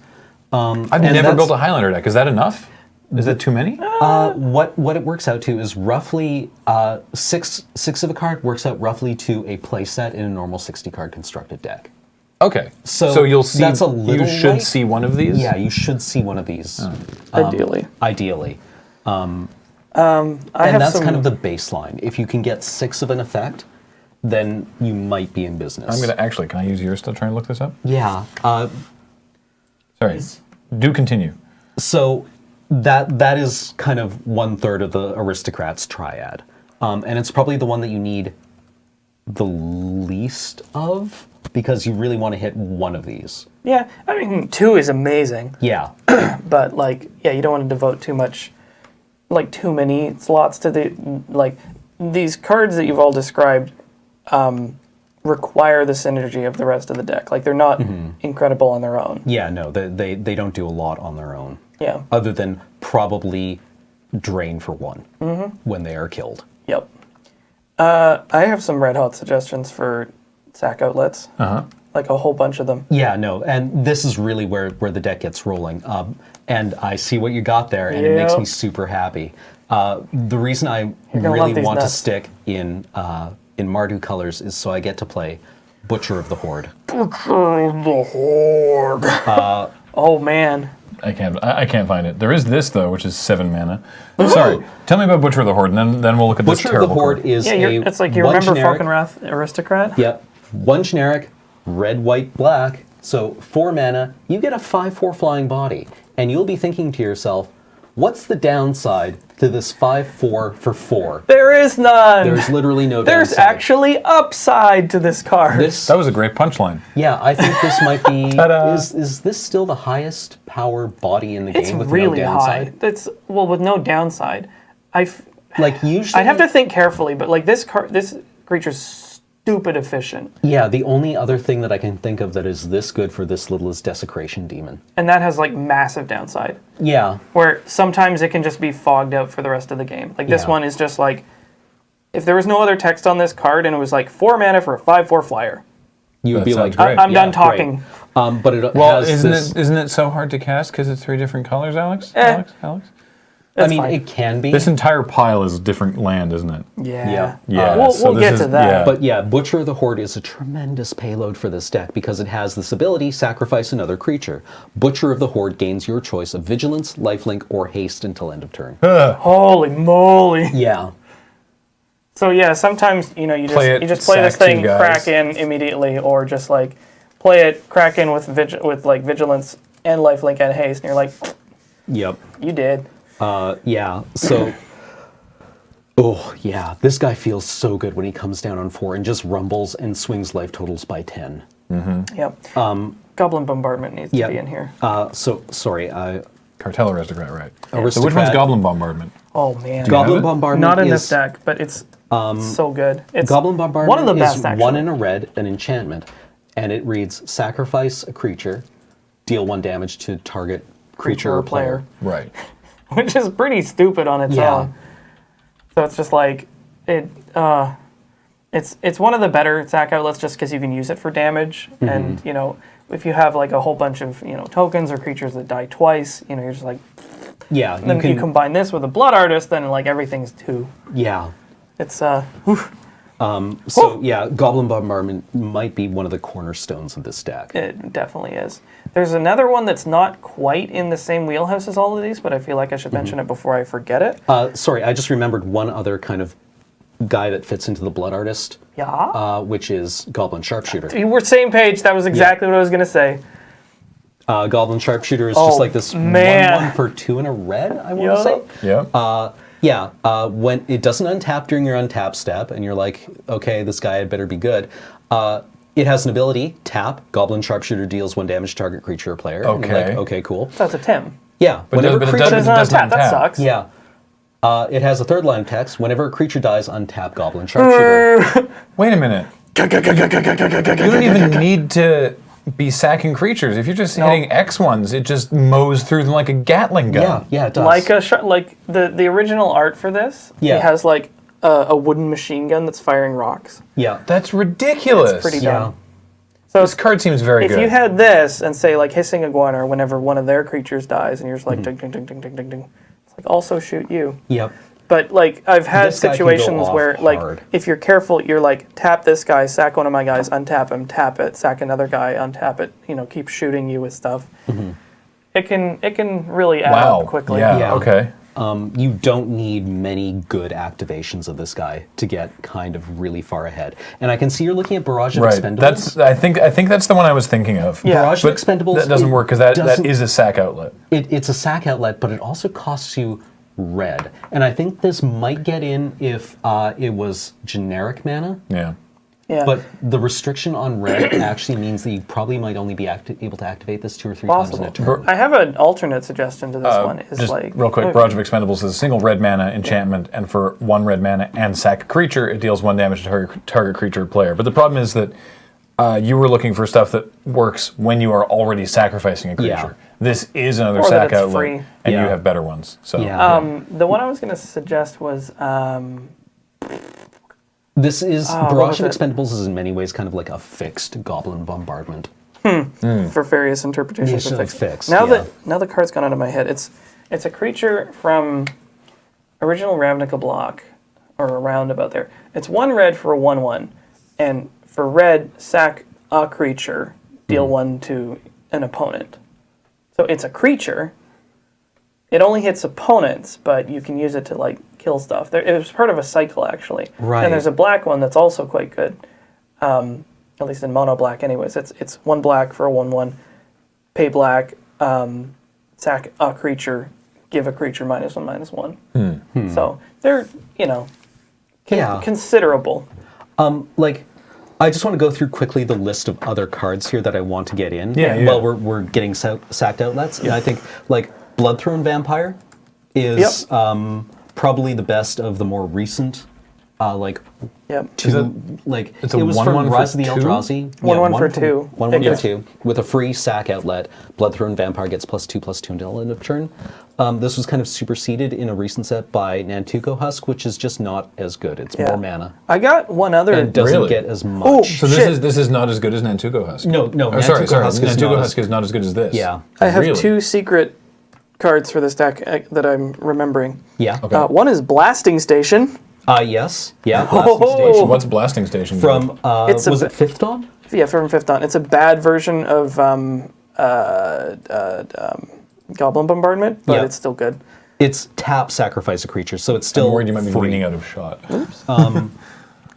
I've And never that's- built a Highlander deck. Is that enough? Is that too many? What it works out to is roughly six of a card works out roughly to a play set in a normal 60 card constructed deck. Okay, So so you'll see. that's a little you should light. see one of these. Yeah, you should see one of these. Ideally. Ideally. I And have that's some, kind of the baseline. If you can get 6 of an effect, then you might be in business. I'm gonna actually. Can I use yours to try and look this up? Yeah. Sorry. Do continue. So that is kind of 1/3 of the Aristocrats triad. And it's probably the one that you need the least of because you really want to hit one of these. yeah, I mean, 2 is amazing, Yeah. but like, yeah, you don't want to devote too much, like too many slots to the, like, these cards that you've all described require the synergy of the rest of the deck. Like, they're not incredible on their own. Yeah, no, they don't do a lot on their own. Yeah. Other than probably drain for 1 when they are killed. Yep. I have some red hot suggestions for sack outlets. Like a whole bunch of them. Yeah, no, and this is really where the deck gets rolling. And I see what you got there, and it makes Yep. me super happy. The reason I gonna really love these want to nuts. stick in Mardu colors is so I get to play Butcher of the Horde. Oh man. I can't find it. There is this though, which is 7 mana. Sorry. Tell me about Butcher of the Horde, and then we'll look at this Butcher of terrible the Horde card. is Yeah, it's like you one remember generic, Falconwrath Aristocrat? Yep, 1 generic, red, white, black. So 4 mana, you get a 5/4 flying body, and you'll be thinking to yourself, what's the downside to this 5/4 for 4? There is none. There's literally no There's downside. actually upside to this card. That was a great punchline. Yeah, I think this might be. Ta-da. Is this still the highest power body in the it's game with really no high. downside? That's with no downside. Like usually, I'd have to think carefully, but like this creature's stupid efficient. Yeah, the only other thing that I can think of that is this good for this little is Desecration Demon. And that has like massive downside. Yeah. Where sometimes it can just be fogged out for the rest of the game. Like this one is just like, if there was no other text on this card and it was like 4 mana for a 5/4 flyer, You would That be sounds like, great. I'm done talking. Great. But it Well, has this, isn't it so hard to cast because it's 3 different colors, Alex? Eh. Alex? I It's mean, fine. it can be. This entire pile is different land, isn't it? Yeah. Yeah, We'll so this get is- to that. yeah. But yeah, Butcher of the Horde is a tremendous payload for this deck because it has this ability, sacrifice another creature. Butcher of the Horde gains your choice of Vigilance, Lifelink, or Haste until end of turn. Holy moly. Yeah. So yeah, sometimes you Play it, just play this sack 2 thing, guys. crack in immediately, or just like play it, crack in with like vigilance and lifelink and haste, and you're like, Yep. you did. Yeah. So. Oh, yeah. This guy feels so good when he comes down on 4 and just rumbles and swings life totals by 10. Yep. Goblin Bombardment needs to be in here. Sorry. Cartel Aristocrat, right. So which Aristocrat- one's Goblin Bombardment? Oh man. you have Goblin it? Bombardment Not in is, this deck, but it's so good. It's Goblin Bombardment one of the best is actually. 1 in a red, an enchantment, and it reads, sacrifice a creature, deal 1 damage to target creature or player. Right. Which is pretty stupid on its Yeah. own. So it's just like it's one of the better sack outlets just because you can use it for damage, and if you have like a whole bunch of tokens or creatures that die twice, you're just like, Yeah, then you combine this with a Blood Artist, then like everything's 2. Yeah. It's So yeah, Goblin Bombardment might be one of the cornerstones of this deck. it definitely is. There's another one that's not quite in the same wheelhouse as all of these, but I feel like I should mention it before I forget it. Sorry, I just remembered one other kind of guy that fits into the Blood Artist, which is Goblin Sharpshooter. You were same page. That was exactly what I was gonna say. Goblin Sharpshooter is Oh, just like this man. 1/1 for 2 in a red, I want to say. Yeah. When it doesn't untap during your untap step, and you're like, okay, this guy had better be good. It has an ability, tap, Goblin Sharpshooter deals 1 damage to target creature or player. And you're Okay. like, okay, cool. That's a Tim. Yeah, But it whenever doesn't- creature But it's not doesn't tap. That untap. sucks. yeah. It has a third line of text. Whenever a creature dies, untap Goblin Sharpshooter. Wait a minute. You don't even need to be sacking creatures. If you're just hitting X ones, it just mows through them like a Gatling gun. Yeah, it does. Like the original art for this. Yeah. It has like a wooden machine gun that's firing rocks. yeah. That's ridiculous. It's pretty Yeah. dumb. So This card seems very if good. you had this and say like hissing iguana whenever one of their creatures dies, and you're just like ding ding ding ding ding ding ding, it's like also shoot you. Yep. But like I've had This guy can situations go where off like hard. if you're careful, you're like tap this guy, sack one of my guys, untap him, tap it, sack another guy, untap it. Keep shooting you with stuff. It can really add wow. up quickly. Yeah. Yeah. Okay. You don't need many good activations of this guy to get kind of really far ahead. And I can see you're looking at Barrage of Right. Expendables. I think that's the one I was thinking of. Yeah. Barrage But of Expendables. that doesn't work because that is a sack outlet. It's a sack outlet, but it also costs you red. And I think this might get in if it was generic mana. Yeah. Yeah. But the restriction on red actually means that you probably might only be able to activate this 2 or 3 times in a turn. I have an alternate suggestion to this one. Is Just like real quick, Barrage of Expendables is a single red mana enchantment, and for 1 red mana and sack a creature, it deals 1 damage to target creature or player. But the problem is that you were looking for stuff that works when you are already sacrificing a creature. Yeah. This is another Or that sack it's outlet, free. and Yeah. you have better ones. So Yeah. the one I was going to suggest was This is what Barrage of was it? Expendables is in many ways kind of like a fixed Goblin Bombardment. for various interpretations Mission of of fix. fix, Now yeah. that the card's gone out of my head, it's a creature from original Ravnica block, or around about there. It's 1 red for a 1/1, and for red, sack a creature, deal 1 to an opponent. So it's a creature. It only hits opponents, but you can use it to like kill stuff. It was part of a cycle actually. Right. And there's a black one that's also quite good. At least in mono black anyways. It's 1 black for a 1/1. Pay black, sack a creature, give a creature -1/-1. So they're, Yeah. considerable. Like, I just want to go through quickly the list of other cards here that I want to get in Yeah. while we're getting sacked outlets. And I think, like, Bloodthrone Vampire is probably the best of the more recent like Yep. It's a it was 1-1 from for Rise of the 2? Eldrazi. 1-1 for 2. 1-1 Yeah. for 2 with a free sack outlet. Bloodthrown Vampire gets +2/+2 until end of turn. This was kind of superseded in a recent set by Nantuko Husk, which is just not as good. It's more mana I got one other. and doesn't Really? get as much. Oh, So shit. this is not as good as Nantuko Husk. No, Oh, sorry. Husk is Nantuko not Husk is not as good as this. Yeah. I have Really? 2 secret cards for this deck that I'm remembering. Yeah. Okay. One is Blasting Station. Yes. Yeah. Blasting Station. What's Blasting Station? From It's a was bit- it Fifth Dawn? Yeah, from Fifth Dawn. It's a bad version of Goblin Bombardment, but Yeah. it's still good. It's tap sacrifice a creature, so it's I'm still worried you might be free. bleeding out of shot.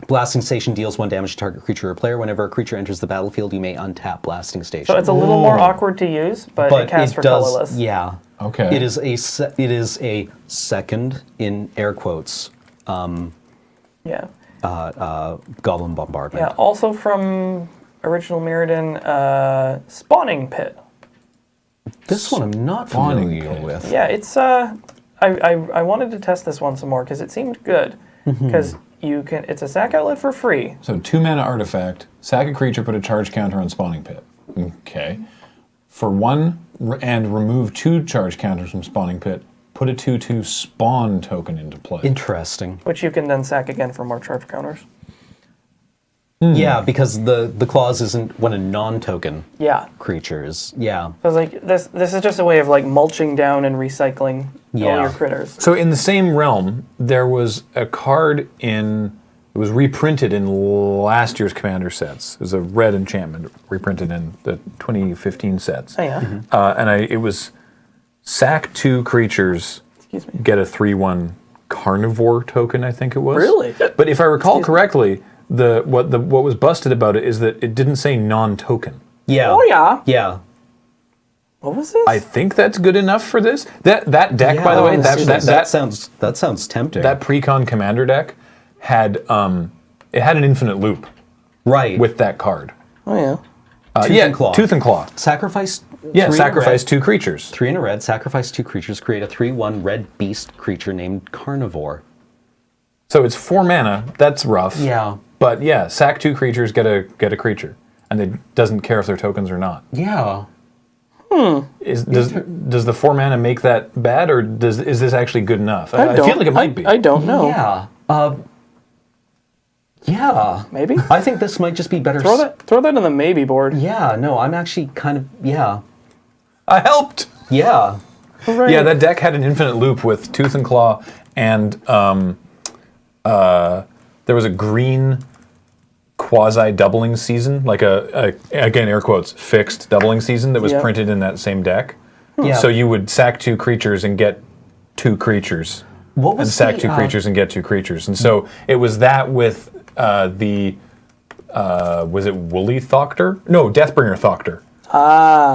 Blasting Station deals 1 damage to target creature or player. Whenever a creature enters the battlefield, you may untap Blasting Station. So it's a little more awkward to use, but it casts for colorless. Yeah. Okay. It is a second in air quotes Yeah. Goblin Bombardment. Yeah. Also from original Mirrodin, Spawning Pit. This one I'm not Spawning familiar Pit. with. Yeah, it's I wanted to test this one some more because it seemed good. Because it's a sack outlet for free. So 2 mana artifact, sack a creature, put a charge counter on Spawning Pit. Okay. For 1 and remove 2 charge counters from Spawning Pit, put a 2/2 spawn token into play. Interesting. Which you can then sack again for more charge counters. Yeah, because the clause isn't when a non-token Yeah. creature is. Yeah. So it's like this is just a way of like mulching down and recycling all Yeah. your critters. So in the same realm, there was a card it was reprinted in last year's Commander sets. It was a red enchantment reprinted in the 2015 sets. Oh yeah. It was sack 2 creatures, Excuse me. get a 3/1 carnivore token, I think it was. Really? But if I recall correctly, what was busted about it is that it didn't say non-token. Yeah. Oh yeah. Yeah. What was this? I think that's good enough for this. That deck, by the way, that sounds tempting. that pre-con commander deck had it had an infinite loop right. with that card. Oh yeah. Tooth and Claw. Tooth and Claw. Sacrifice. Yeah, 3 in a sacrifice red, 2 creatures. 3 in a red. Sacrifice 2 creatures. Create a 3/1 red beast creature named Carnivore. So it's 4 mana. That's rough. Yeah. But yeah, sack 2 creatures, get a creature, and it doesn't care if they're tokens or not. Yeah. Does the 4 mana make that bad, or is this actually good enough? I feel like it might be. I don't know. Yeah. Yeah. Maybe. I think this might just be better. Throw that on the maybe board. Yeah. No, I'm actually kind of. Yeah. I helped. Yeah. Hooray. Yeah, that deck had an infinite loop with Tooth and Claw, and there was a green quasi-doubling season, like again, air quotes, fixed doubling season that was Yeah. printed in that same deck. Yeah. So you would sack 2 creatures and get 2 creatures. What was and sack the, 2 creatures and get 2 creatures. And so it was that with was it Woolly Thoctor? No, Deathbringer Thoctor.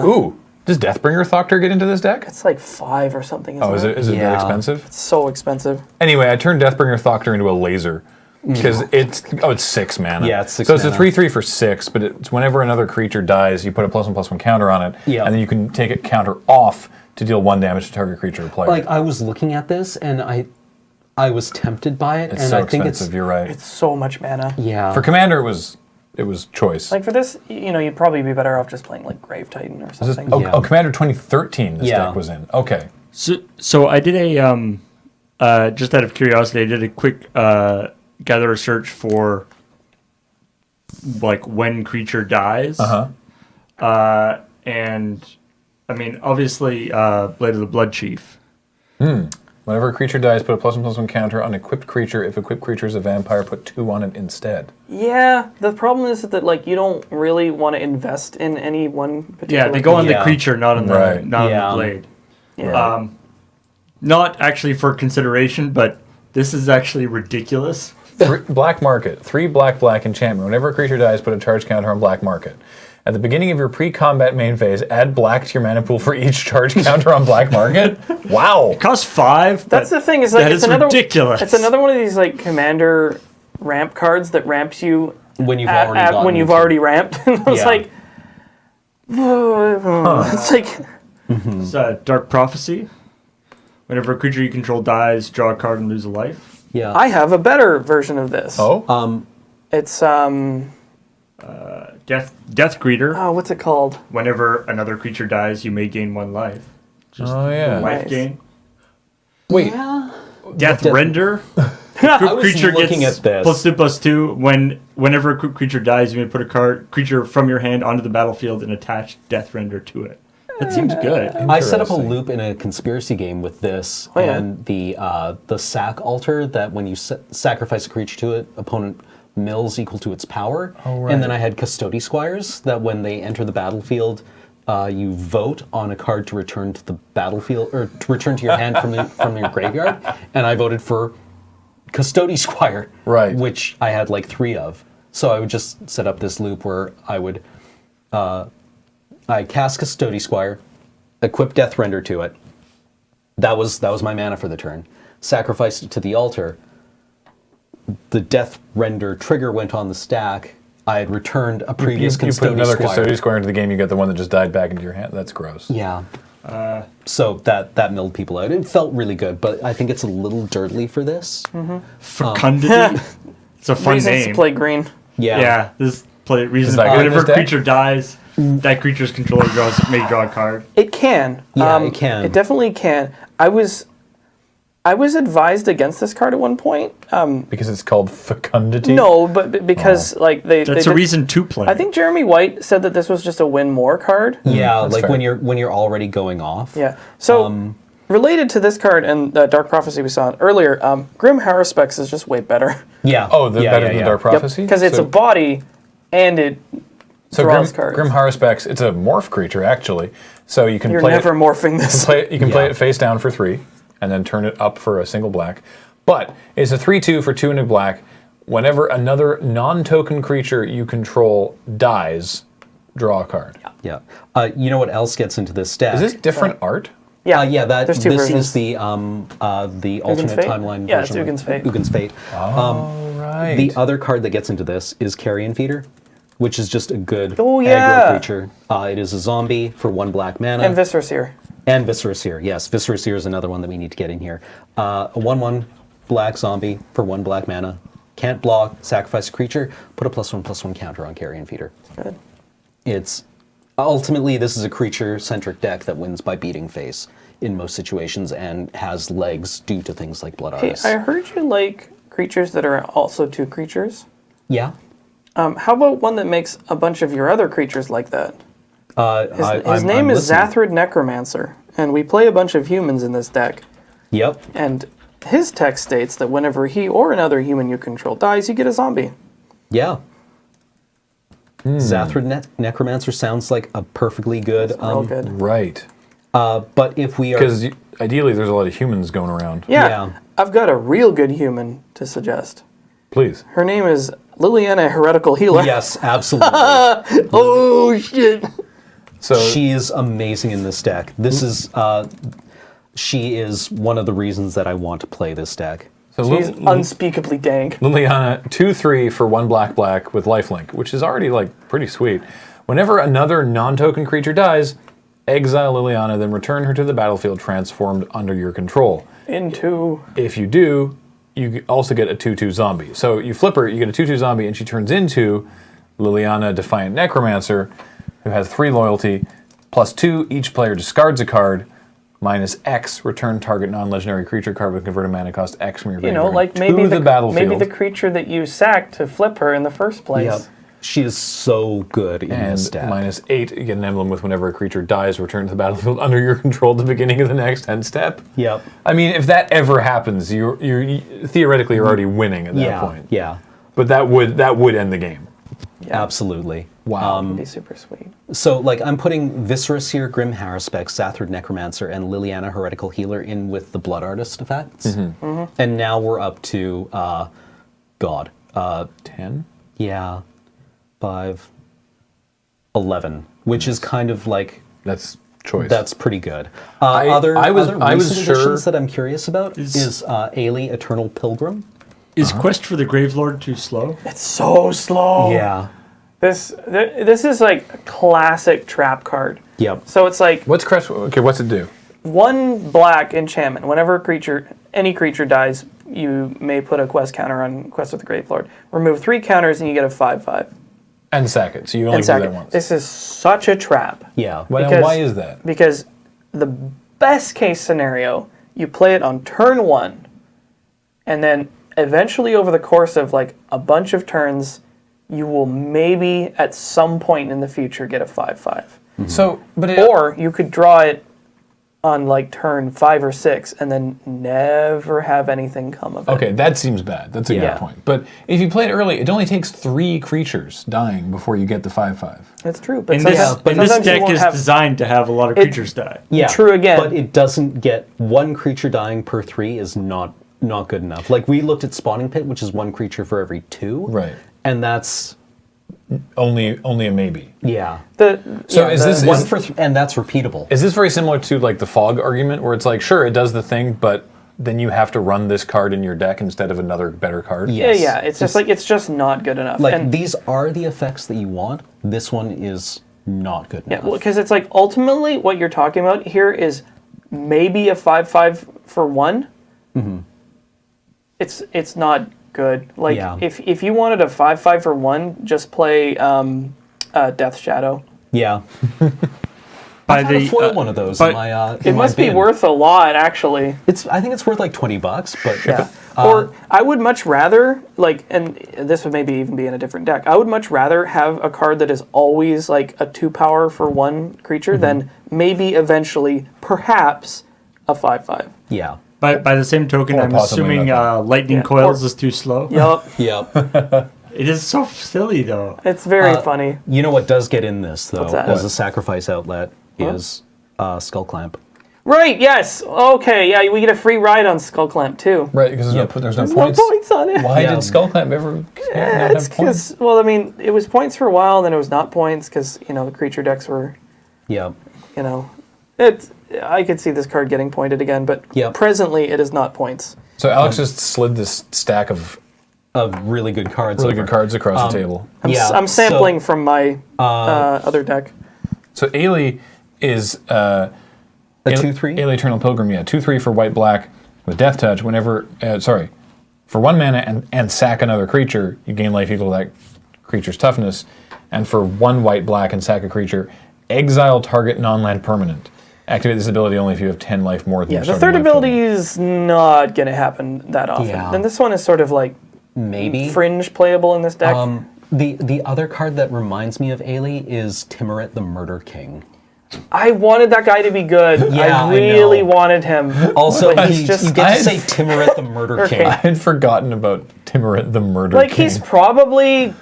Ooh, does Deathbringer Thoctor get into this deck? It's like 5 or something. Isn't Is it? it very Yeah. expensive? So expensive. Anyway, I turned Deathbringer Thoctor into a laser because it's 6 mana. Yeah, it's 6 So it's a mana. 3/3 for 6, but it's whenever another creature dies, you put a +1/+1 counter on it, Yeah. and then you can take a counter off to deal 1 damage to target creature or player. Like I was looking at this and I was tempted by it, it's and so I think expensive. You're right. It's so much mana. yeah. For Commander, it was choice. Like for this, you'd probably be better off just playing like Grave Titan or Is this- something. Yeah. Commander 2013 this Yeah. deck was in. Okay. So I did a just out of curiosity, I did a quick gather a search for like when creature dies. And I mean, obviously, Blade of the Blood Chief. Whenever a creature dies, put a +1/+1 counter on equipped creature. If equipped creature is a vampire, put 2 on it instead. Yeah, the problem is that like you don't really want to invest in any one particular. Yeah, they go on the Yeah. creature, not on the Right. not Yeah. on the blade. Yeah. Not actually for consideration, but this is actually ridiculous. Black market. 3 black enchantment. Whenever a creature dies, put a charge counter on black market. At the beginning of your pre-combat main phase, add black to your mana pool for each charge counter on black market. Wow. Cost 5. That's the thing. Is like that it's is another ridiculous. It's another one of these like commander ramp cards that ramps you when you've already gotten when you've into- already ramped. And I was Yeah. like, it's like It's Dark Prophecy. Whenever a creature you control dies, draw a card and lose a life. Yeah. I have a better version of this. Oh, It's Death Greeter. oh, what's it called? Whenever another creature dies, you may gain 1 life. Just yeah. life Nice. gain. wait. Death Render. I was Creature looking gets at this. +2/+2. Whenever a creature dies, you may put a creature from your hand onto the battlefield and attach Death Render to it. That seems good. I set up a Interesting. loop in a conspiracy game with this, Oh, yeah. and the sack altar that when you sacrifice a creature to it, opponent mills equal to its power. Oh, right. And then I had Custody Squires that when they enter the battlefield, you vote on a card to return to the battlefield or to return to your hand from your graveyard. And I voted for Custody Squire, Right. which I had like 3 of. So I would just set up this loop where I would I cast Custody Squire, equip Death Render to it. That was my mana for the turn. Sacrificed it to the altar. The Death Render trigger went on the stack. I had returned a previous You put Custody another Squire. Custody Squire into the game, you get the one that just died back into your hand. That's gross. Yeah. So that milled people out. It felt really good, but I think it's a little dirtly for this. Fecundity. It's a fun Reasons name. to play green. Yeah. Yeah, this play reason that good in whenever this a deck? creature dies, that creature's controller may draw a card. It can. Yeah, it can. It definitely can. I was advised against this card at one point. Because it's called Fecundity? No, but because like they That's they a did- reason to play. I think Jeremy White said that this was just a win more card. Yeah, That's like fair. when you're already going off. Yeah. So related to this card and the Dark Prophecy we saw earlier, Grim Haruspex is just way better. Yeah. Oh, the yeah, better yeah, than yeah. Dark Prophecy? Because it's So- a body and it So draws cards. Grim Haruspex, it's a morph creature actually. So you can You're play never it, morphing this. you can play Yeah. it face down for 3, and then turn it up for a single black. But it's a 3/2 for 2 and a black. Whenever another non-token creature you control dies, draw a card. Yeah. You know what else gets into this stack? Is this different art? Yeah, Yeah, There's 2 this versions. is the alternate Fate? timeline Yeah, it's version. Ugin's Fate. Ugin's Fate. Oh, right. The other card that gets into this is Carrion Feeder, which is just a good Oh, yeah. aggro creature. It is a zombie for 1 black mana. and Viscera Seer. And Viscera Seer, yes. Viscera Seer is another one that we need to get in here. A 1/1 black zombie for 1 black mana. Can't block, sacrifice a creature, put a +1/+1 counter on Carrion Feeder. Good. It's ultimately this is a creature-centric deck that wins by beating face in most situations and has legs due to things like Blood Hey, Artists. I heard you like creatures that are also 2 creatures. Yeah. How about one that makes a bunch of your other creatures like that? His name I'm is listening. Zathrid Necromancer, and we play a bunch of humans in this deck. Yep. And his text states that whenever he or another human you control dies, you get a zombie. Yeah. Zathrid Necromancer sounds like a perfectly good. Real good. Right. But if we are, Because ideally there's a lot of humans going around. Yeah, Yeah. I've got a real good human to suggest. Please. Her name is Liliana Heretical Healer. yes, absolutely, Oh, shit. So she is amazing in this deck. This is she is one of the reasons that I want to play this deck. so She's unspeakably dank. Liliana, 2/3 for 1 black with lifelink, which is already like pretty sweet. Whenever another non-token creature dies, exile Liliana, then return her to the battlefield transformed under your control. Into... If you do, you also get a 2/2 zombie. So you flip her, you get a 2/2 zombie, and she turns into Liliana Defiant Necromancer, who has 3 loyalty, +2, each player discards a card, -X, return target non-legendary creature card with converted mana cost X from your You graveyard know, like to maybe the battlefield. maybe the creature that you sacked to flip her in the first place. Yep. She is so good in and this deck. -8, you get an emblem with whenever a creature dies, return to the battlefield under your control at the beginning of the next end step. Yep. I mean, if that ever happens, you theoretically you're already winning at that Yeah. point. Yeah. But that would end the game. Yeah. Absolutely. Wow. It'd be super sweet. So, like, I'm putting Viscera Seer, Grim Haruspex, Zathrid Necromancer, and Liliana Heretical Healer in with the Blood Artist effects. Mm-hmm. And now we're up to, God. 10? Yeah. 5, 11, which is kind of like, That's choice. that's pretty good. I Other was recent sure- additions that I'm curious about Is- is Ailey Eternal Pilgrim. Is Quest for the Gravelord too slow? It's so slow. Yeah. This is like a classic trap card. Yep. So it's like What's Crash? Okay, what's it do? 1 black enchantment. Whenever any creature dies, you may put a quest counter on Quest with the Gravelord. Remove 3 counters and you get a 5/5. And sack it. So you only do that once. This is such a trap. Yeah. Why is that? Because the best case scenario, you play it on turn 1, and then eventually over the course of like a bunch of turns, you will maybe at some point in the future get a 5/5. So, Or you could draw it on like turn 5 or 6 and then never have anything come of it. okay, that seems bad. That's a good point. But if you play it early, it only takes 3 creatures dying before you get the 5/5. That's true. But And this sometimes you deck won't is have- designed to have a lot of creatures die. Yeah. True again. But it doesn't get 1 creature dying per 3 is not good enough. Like we looked at Spawning Pit, which is 1 creature for every 2. Right. And that's Only a maybe. yeah. And that's repeatable. Is this very similar to like the fog argument, where it's like, sure, it does the thing, but then you have to run this card in your deck instead of another better card? Yes. Yeah. It's just like it's just not good enough. Like and these are the effects that you want. This one is not good enough. well, because it's like ultimately what you're talking about here is maybe a 5/5 for 1. Mm-hmm. It's not good. Like Yeah. if you wanted a 5/5 for 1, just play Death Shadow. Yeah. By I've had a foil one of those but in my It must be bin. worth a lot, actually. I think it's worth like $20, but Yeah. Or I would much rather, like, and this would maybe even be in a different deck, I would much rather have a card that is always like a 2 power for 1 creature than maybe eventually, perhaps, a 5/5. yeah. By the same token, Or I'm possibly assuming nothing. Lightning Yeah. Coils is too slow. Yup. Yep. It is so silly, though. It's very funny. You know what does get in this though, What's that? as a sacrifice outlet, is Skull Clamp. Right, yes. Okay, yeah, we get a free ride on Skull Clamp, too. Right, because there's no There's points. no points on it. Why Yeah. did Skullclamp ever not It's have points? because, well, I mean, it was points for a while, then it was not points because, the creature decks were, Yep. I could see this card getting pointed again, but Yep. presently it is not points. So Alex just slid this stack of Of really good cards. really over. good cards across the table. I'm sampling from my other deck. So Ailey is A 2/3? Ailey Eternal Pilgrim, yeah, 2/3 for white black with Death Touch. Whenever for 1 mana and sack another creature, you gain life equal to that creature's toughness. And for 1 white black and sack a creature, exile target non-land permanent. Activate this ability only if you have 10 life more than Yeah, your the starting third life ability total. is not going to happen that often. Yeah. And this one is sort of like Maybe. fringe playable in this deck. The other card that reminds me of Ailey is Timuret the Murder King. I wanted that guy to be good. Yeah, I I really know. wanted him. Also, but he's just you get to say Timuret the Murder King. I had forgotten about Timuret the Murder like King. he's probably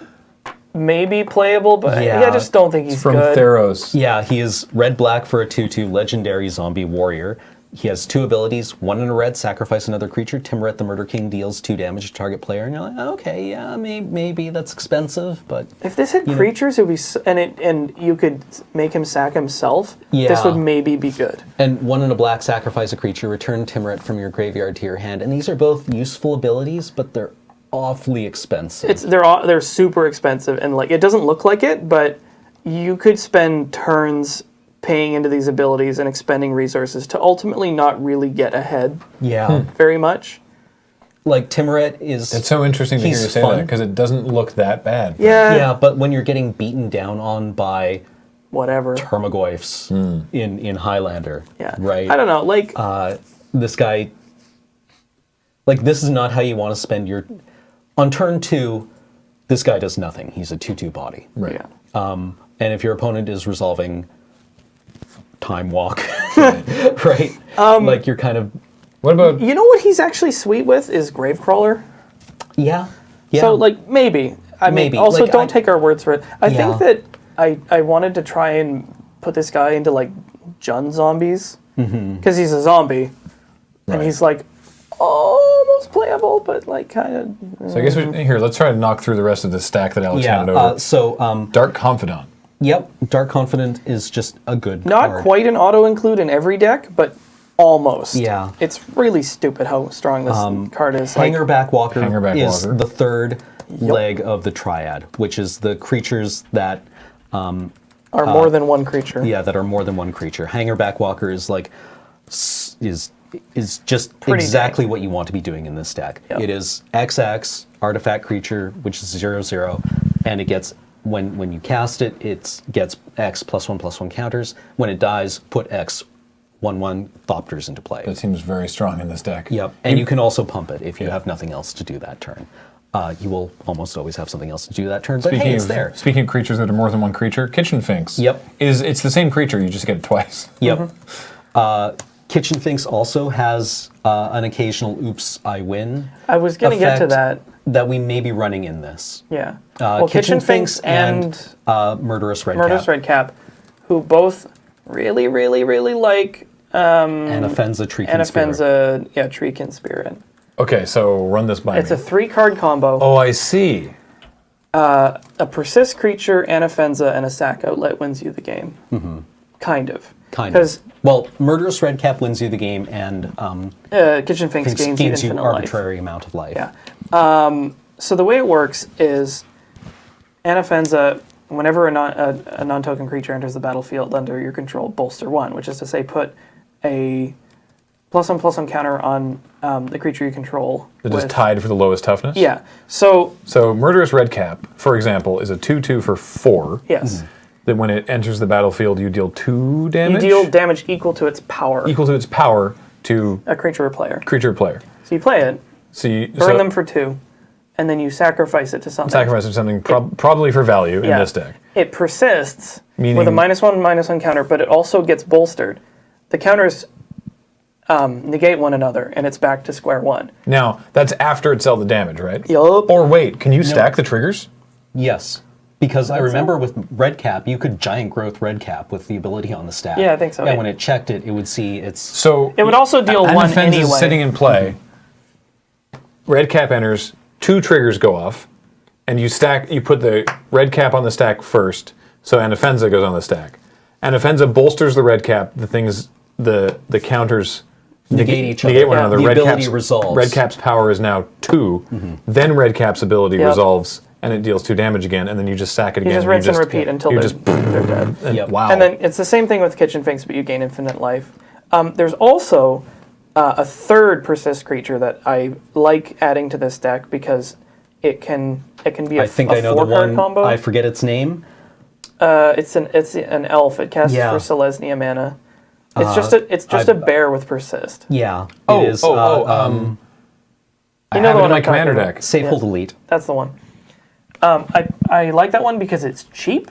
maybe playable, but Yeah. I just don't think he's from good. Theros. Yeah, he is red-black for a 2/2 legendary zombie warrior. He has 2 abilities, 1 in a red, sacrifice another creature. Timuret the Murder King deals 2 damage to target player. And you're like, okay, yeah, maybe that's expensive, but If this had creatures, it would be and you could make him sack himself. This Yeah. would maybe be good. and 1 in a black, sacrifice a creature, return Timuret from your graveyard to your hand. And these are both useful abilities, but they're awfully expensive. They're super expensive, and like it doesn't look like it, but you could spend turns paying into these abilities and expending resources to ultimately not really get ahead yeah. very much. Like Timuret is It's so interesting to hear He's you say fun. that because it doesn't look that bad. yeah, but when you're getting beaten down on by Whatever. Termagoyfs in Highlander, Yeah. right? I don't know. Like This guy, like, this is not how you want to spend your. On turn 2, this guy does nothing. He's a 2/2 body. Right. yeah. And if your opponent is resolving Time Walk, right? Like, you're kind of. What about You know what he's actually sweet with is Gravecrawler. Yeah. Yeah. So like maybe. I mean, Maybe. also Like, don't take our words for it. I Yeah. think that I wanted to try and put this guy into like Jund zombies because he's a zombie and Right. he's like almost playable, but like kind of. So I guess here, let's try to knock through the rest of the stack that Alex yeah. handed over. Dark Confidant. Yep. Dark Confidant is just a good Not card. quite an auto include in every deck, but almost. Yeah. It's really stupid how strong this card is. Hangerback Walker Hangerback is Walker. the third leg of the triad, which is the creatures that are more than one creature. that are more than one creature. Hangerback Walker is like is is just Pretty exactly what you want to be doing in this deck. Yep. It is XX artifact creature, which is 0/0, and it gets when you cast it, it gets X +1/+1 counters. When it dies, put X 1/1 Thopters into play. That seems very strong in this deck. Yep, and you can also pump it if you have nothing else to do that turn. You will almost always have something else to do that turn, but hey, it's there. Speaking of creatures that are more than one creature, Kitchen Finks. Yep. It's the same creature, you just get it twice. Yep. Kitchen Finks also has an occasional "Oops, I win." I was going to get to effect that. we may be running in this. Yeah. Well, Kitchen Finks and Murderous Red Murderous Cap. Red Cap, who both really, really, really like And Offenza Tree Conspirator. Anafenza, Tree Conspirator. Okay, so run this by It's me. a 3-card combo. Oh, I see. A persist creature, Anafenza, and a sack outlet wins you the game. Mm-hmm. Kind of. Because Well, Murderous Red Cap wins you the game, and Kitchen Finks gains you infinite life. arbitrary amount of life. Yeah. So the way it works is Anafenza, whenever a non-token creature enters the battlefield under your control, bolster 1, which is to say put a +1/+1 counter on the creature you control. It is tied for the lowest toughness? Yeah. So Murderous Red Cap, for example, is a 2/2 for 4. yes. That when it enters the battlefield, you deal 2 damage? You deal damage equal to its power. Equal to its power to a creature or player. creature or player. So you play it, So you burn them for 2, and then you sacrifice it to something. sacrifice something probably for value in this deck. It persists Meaning- with a -1/-1 counter, but it also gets bolstered. The counters negate one another, and it's back to square one. Now, that's after it's dealt the damage, right? Yup. Or wait, can you stack the triggers? Yes. Because I remember with Red Cap, you could Giant Growth Red Cap with the ability on the stack. Yeah, I think so. And when it checked it, it would see its... So It would also deal one Anafenza anyway. is sitting in play. Red Cap enters, 2 triggers go off, and you put the Red Cap on the stack first, so Anafenza goes on the stack. Anafenza bolsters the Red Cap, the counters Negate each negate other. one another. The Red ability Cap's, resolves. Red Cap's power is now 2. Then Red Cap's ability Yep. resolves, and it deals 2 damage again, and then you just sack it You again. just rinse and repeat until you they're dead. Yep. Wow. And then it's the same thing with Kitchen Finks, but you gain infinite life. There's also a third persist creature that I like adding to this deck because it can be a I think I know the 4-card one. combo. I forget its name. It's an elf. It casts Yeah. for Selesnya mana. It's just a bear with persist. Yeah. Oh, it is. I You know have the it in one my I'm talking commander about. deck. Safe yeah. Hold Elite. That's the one. I like that one because it's cheap.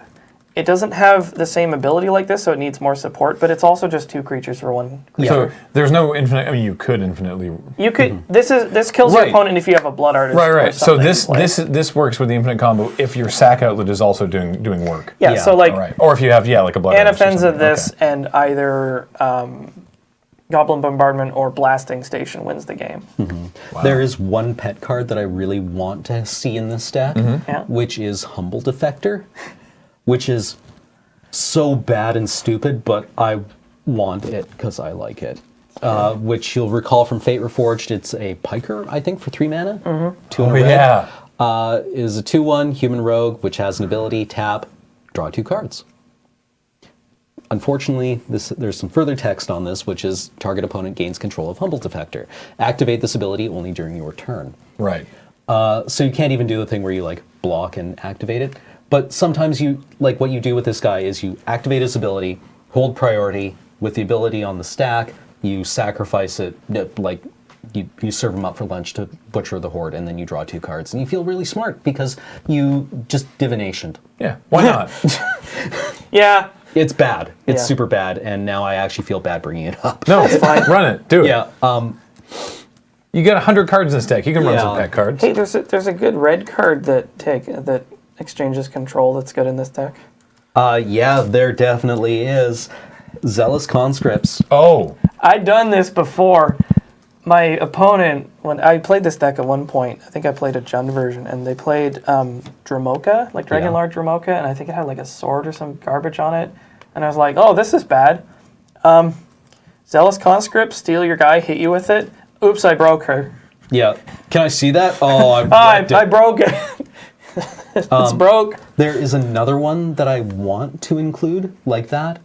It doesn't have the same ability like this, so it needs more support. But it's also just 2 creatures for 1. So there's no infinite. I mean, you could infinitely. You could. This kills Right. your opponent if you have a blood artist. Right, or right. So something in play. this works with the infinite combo if your sack outlet is also doing work. Yeah. Yeah. So like All right. Or if you have like a blood artist or Anafenza something. this Okay. and either Goblin Bombardment or Blasting Station wins the game. There is one pet card that I really want to see in this deck, Yeah. which is Humble Defector, which is so bad and stupid, but I want it because I like it. Which you'll recall from Fate Reforged, it's a Piker, I think, for 3 mana. 2 in a Oh red. yeah. Is a 2/1 human rogue, which has an ability, tap, draw 2 cards. Unfortunately, there's some further text on this, which is target opponent gains control of Humble Defector. Activate this ability only during your turn. Right. So you can't even do the thing where you like block and activate it. But sometimes what you do with this guy is you activate his ability, hold priority with the ability on the stack, you sacrifice it, like you serve him up for lunch to butcher the horde, and then you draw 2 cards, and you feel really smart because you just divinationed. Yeah. Why not? Yeah. It's bad. It's Yeah. super bad, and now I actually feel bad bringing it up. No, it's fine. Run it. Do it. Yeah. You got 100 cards in this deck. You can run some Yeah. pet cards. Hey, there's a good red card that exchanges control that's good in this deck. Yeah, there definitely is. Zealous Conscripts. Oh. I'd done this before. My opponent, when I played this deck at one point, I think I played a Jund version, and they played Dramoka, like Dragonlord Dramoka, and I think it had like a sword or some garbage on it. And I was like, oh, this is bad. Zealous Conscript, steal your guy, hit you with it. Oops, I broke her. Yeah. Can I see that? Oh, I broke it. It's broke. There is another one that I want to include like that.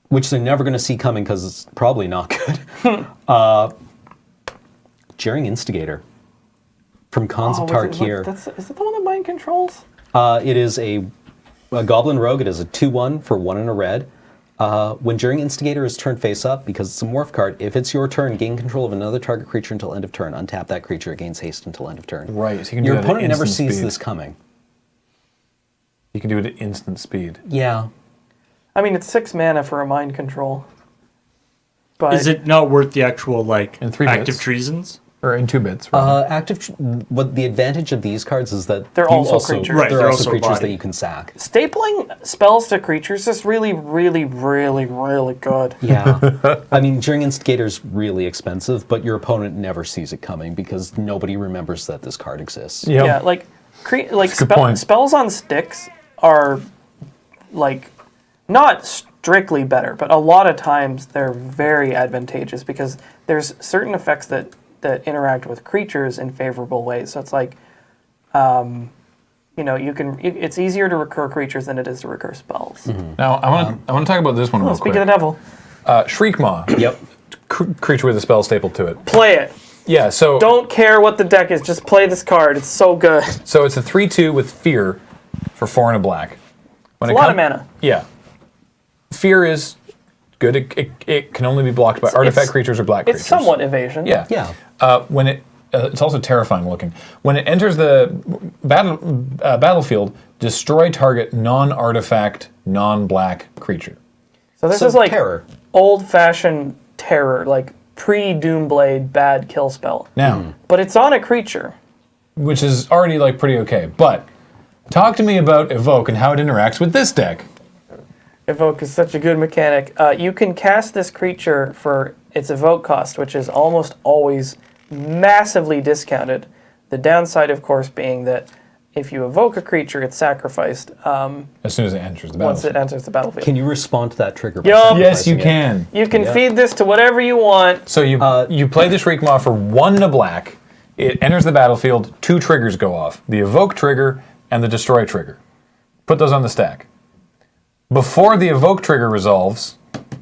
which they're never going to see coming because it's probably not good. Jeering Instigator from Khans of Tarkir. Is it the one that mind controls? It is a Goblin Rogue. It is a 2/1 for 1 and a red. When Jeering Instigator is turned face up, because it's a morph card, if it's your turn, gain control of another target creature until end of turn. Untap that creature, it gains haste until end of turn. Right, so you can do Your that at opponent never instant sees speed. this coming. You can do it at instant speed. Yeah. I mean, it's 6 mana for a mind control. But Is it not worth the actual like In 3 active bits. treasons? Or in 2 bits. Right? What the advantage of these cards is that They're you also creatures. Right, They're they're also also creatures body. that you can sack. stapling spells to creatures is really, really, really, really good. Yeah. I mean, Jeering Instigator's really expensive, but your opponent never sees it coming because nobody remembers that this card exists. Yep. Yeah, like That's a good point. spells on sticks are like not strictly better, but a lot of times they're very advantageous because there's certain effects that interact with creatures in favorable ways. So it's like, it's easier to recur creatures than it is to recur spells. Now, I want to talk about this one real Speak quick. of the devil. Shriekmaw. Yep. Creature with a spell stapled to it. Play it. Yeah, so Don't care what the deck is. Just play this card. It's so good. so it's a 3/2 with Fear for 4 and a black. When A lot of mana. Yeah. Fear is good. It can only be blocked by artifact creatures or black creatures. It's somewhat evasion. Yeah. Yeah. When it's also terrifying looking. When it enters the battlefield, destroy target non-artifact, non-black creature. So this So is like terror. old-fashioned terror, like pre-Doomblade bad kill spell. Now, But it's on a creature. which is already like pretty okay. But talk to me about Evoke and how it interacts with this deck. Evoke is such a good mechanic. You can cast this creature for its evoke cost, which is almost always massively discounted. The downside, of course, being that if you evoke a creature, it's sacrificed As soon as it enters the once it battlefield. enters the battlefield. Can you respond to that trigger? By Yup. Yes, you sacrificing it? can. You can Yeah. feed this to whatever you want. So you play the Shriekmaw for 1 and a black. It enters the battlefield. 2 triggers go off: the Evoke trigger and the Destroy trigger. Put those on the stack. Before the Evoke trigger resolves,